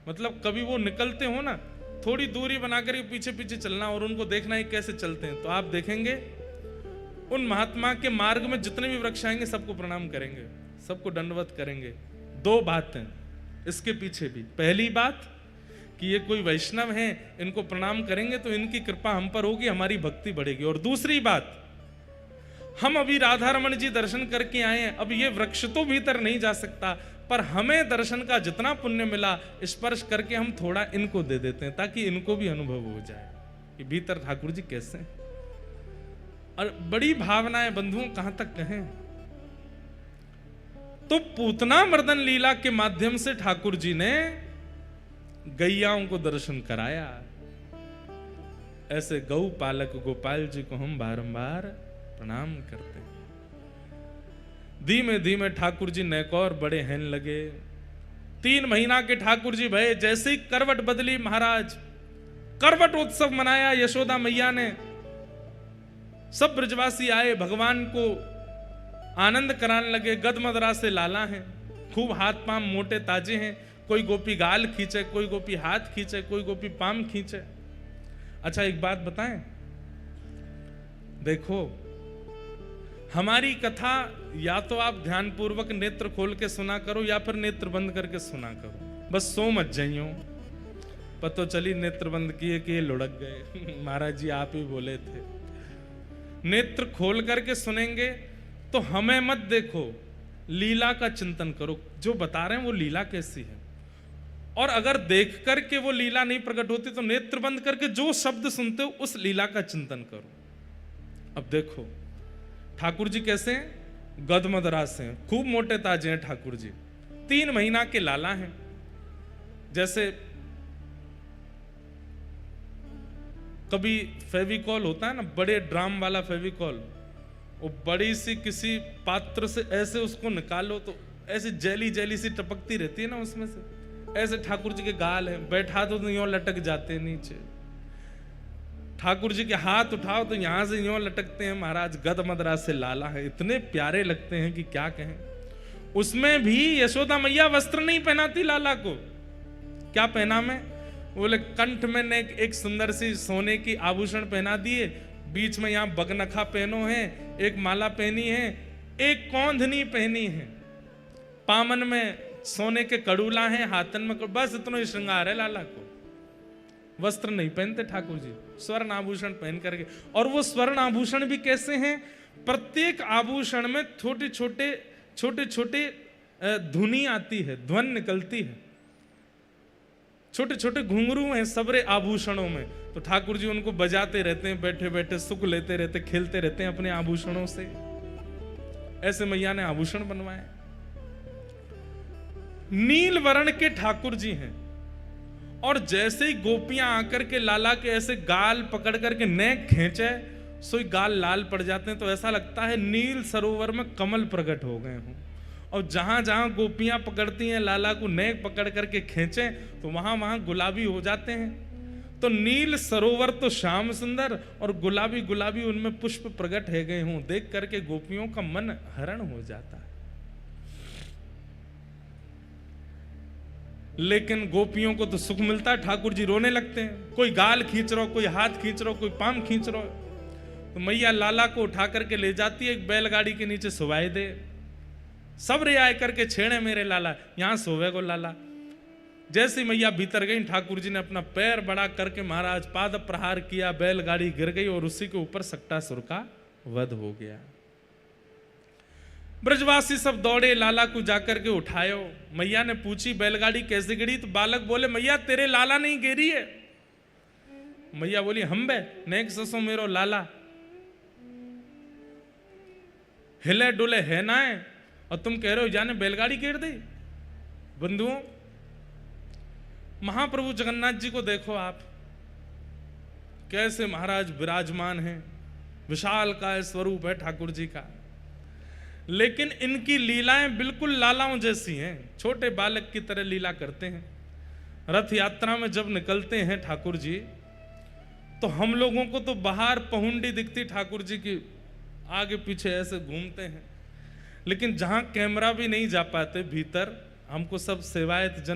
S1: मतलब कभी वो निकलते हो ना, थोड़ी दूरी बनाकर के पीछे पीछे चलना और उनको देखना है कैसे चलते हैं। तो आप देखेंगे उन महात्मा के मार्ग में जितने भी वृक्ष आएंगे सबको प्रणाम करेंगे, सबको दंडवत करेंगे। दो बातें इसके पीछे भी। पहली बात कि ये कोई वैष्णव हैं, इनको प्रणाम करेंगे तो इनकी कृपा हम पर होगी, हमारी भक्ति बढ़ेगी। और दूसरी बात, हम अभी राधा रमन जी दर्शन करके आए हैं, अब ये वृक्ष तो भीतर नहीं जा सकता, पर हमें दर्शन का जितना पुण्य मिला स्पर्श करके हम थोड़ा इनको दे देते हैं ताकि इनको भी अनुभव हो जाए कि भीतर ठाकुर जी कैसे हैं। और बड़ी भावनाएं बंधुओं कहां तक कहें। तो पूतना मर्दन लीला के माध्यम से ठाकुर जी ने गैयाओं को दर्शन कराया। ऐसे गौ पालक गोपाल जी को हम बारंबार प्रणाम करते हैं। धीमे धीमे ठाकुर जी नैकौर बड़े हैन लगे। 3 महीना के ठाकुर जी भये, जैसे ही करवट बदली महाराज, करवट उत्सव मनाया यशोदा मैया ने। सब ब्रजवासी आए, भगवान को आनंद कराने लगे। गदमदरा से लाला हैं, खूब हाथ पांव मोटे ताजे हैं। कोई गोपी गाल खींचे, कोई गोपी हाथ खींचे, कोई गोपी पाम खींचे। अच्छा एक बात बताएं, देखो हमारी कथा या तो आप ध्यान पूर्वक नेत्र खोल के सुना करो या फिर नेत्र बंद करके सुना करो, बस सो मत जाइयो। पतो चली नेत्र बंद किए कि ये लुढ़क गए। महाराज जी आप ही बोले थे। नेत्र खोल करके सुनेंगे तो हमें मत देखो, लीला का चिंतन करो। जो बता रहे हैं वो लीला कैसी है, और अगर देख करके वो लीला नहीं प्रकट होती तो नेत्र बंद करके जो शब्द सुनते हो उस लीला का चिंतन करो। अब देखो ठाकुर जी कैसे हैं, गदमदरा से हैं, खूब मोटे ताजे हैं ठाकुर जी। 3 महीना के लाला हैं। जैसे कभी फेविकॉल होता है ना, बड़े ड्राम वाला फेविकॉल, वो बड़ी सी किसी पात्र से ऐसे उसको निकालो तो ऐसी जेली जेली सी टपकती रहती है ना उसमें से। ऐसे ठाकुर जी के गाल हैं, बैठा दो यूं लटक जाते नीचे। ठाकुर जी के हाथ उठाओ तो यहां से यूं लटकते हैं महाराज, गद मदरा से लाला है, इतने प्यारे लगते हैं कि क्या कहें। उसमें भी यशोदा मैया वस्त्र नहीं पहनाती लाला को। क्या पहना में? बोले कंठ में ने एक सुंदर सी सोने की आभूषण पहना दिए, बीच में यहाँ बगनखा पहनो है, एक माला पहनी है, एक कौंधनी पहनी है, पामन में सोने के कड़ूला हैं, हाथन में बस इतना ही श्रृंगार है लाला को। वस्त्र नहीं पहनते ठाकुर जी, स्वर्ण आभूषण पहन करके। और वो स्वर्ण आभूषण भी कैसे हैं? प्रत्येक आभूषण में छोटे छोटे धुनी आती है, ध्वन निकलती है, छोटे छोटे घुंघरू हैं सबरे आभूषणों में। तो ठाकुर जी उनको बजाते रहते हैं, बैठे बैठे सुख लेते रहते, खेलते रहते हैं अपने आभूषणों से। ऐसे मैया ने आभूषण बनवाए। नील वर्ण के ठाकुर जी हैं, और जैसे ही गोपियां आकर के लाला के ऐसे गाल पकड़ करके नेक खींचे, सोई गाल लाल पड़ जाते हैं, तो ऐसा लगता है नील सरोवर में कमल प्रकट हो गए हों। और जहां जहां गोपियां पकड़ती हैं लाला को, नेक पकड़ करके खींचे, तो वहां वहां गुलाबी हो जाते हैं। तो नील सरोवर तो श्याम सुंदर, और गुलाबी गुलाबी उनमें पुष्प प्रकट है गए हों, देख करके गोपियों का मन हरण हो जाता है। लेकिन गोपियों को तो सुख मिलता है, ठाकुर जी रोने लगते हैं। कोई गाल खींच रहा हो, कोई हाथ खींच रहा हो, कोई पाम खींच रहा हो। तो मैया लाला को उठा करके ले जाती है, एक बैलगाड़ी के नीचे सुवाई दे। सब रे आए करके छेड़े मेरे लाला, यहां सोवे को लाला। जैसी मैया भीतर गई, ठाकुर जी ने अपना पैर बड़ा करके महाराज पाद प्रहार किया, बैलगाड़ी गिर गई और उसी के ऊपर सक्टासुर का वध हो गया। ब्रजवासी सब दौड़े, लाला को जाकर के उठायो। मैया ने पूछी बैलगाड़ी कैसे गिरी? तो बालक बोले मैया तेरे लाला नहीं गिरी है। मैया बोली हम बे नेक ससो मेरो लाला हिले डुले है ना है, और तुम कह रहे हो जाने बैलगाड़ी गिर दी। बंधुओं, महाप्रभु जगन्नाथ जी को देखो आप, कैसे महाराज विराजमान हैं, विशाल का स्वरूप है ठाकुर जी का। लेकिन इनकी लीलाएं बिल्कुल लालाओं जैसी हैं, छोटे बालक की तरह लीला करते हैं। रथ यात्रा में जब निकलते हैं ठाकुर जी, तो हम लोगों को तो बाहर पहुंडी दिखती ठाकुर जी की, आगे पीछे ऐसे घूमते हैं। लेकिन जहां कैमरा भी नहीं जा पाते भीतर, हमको सब सेवायत जन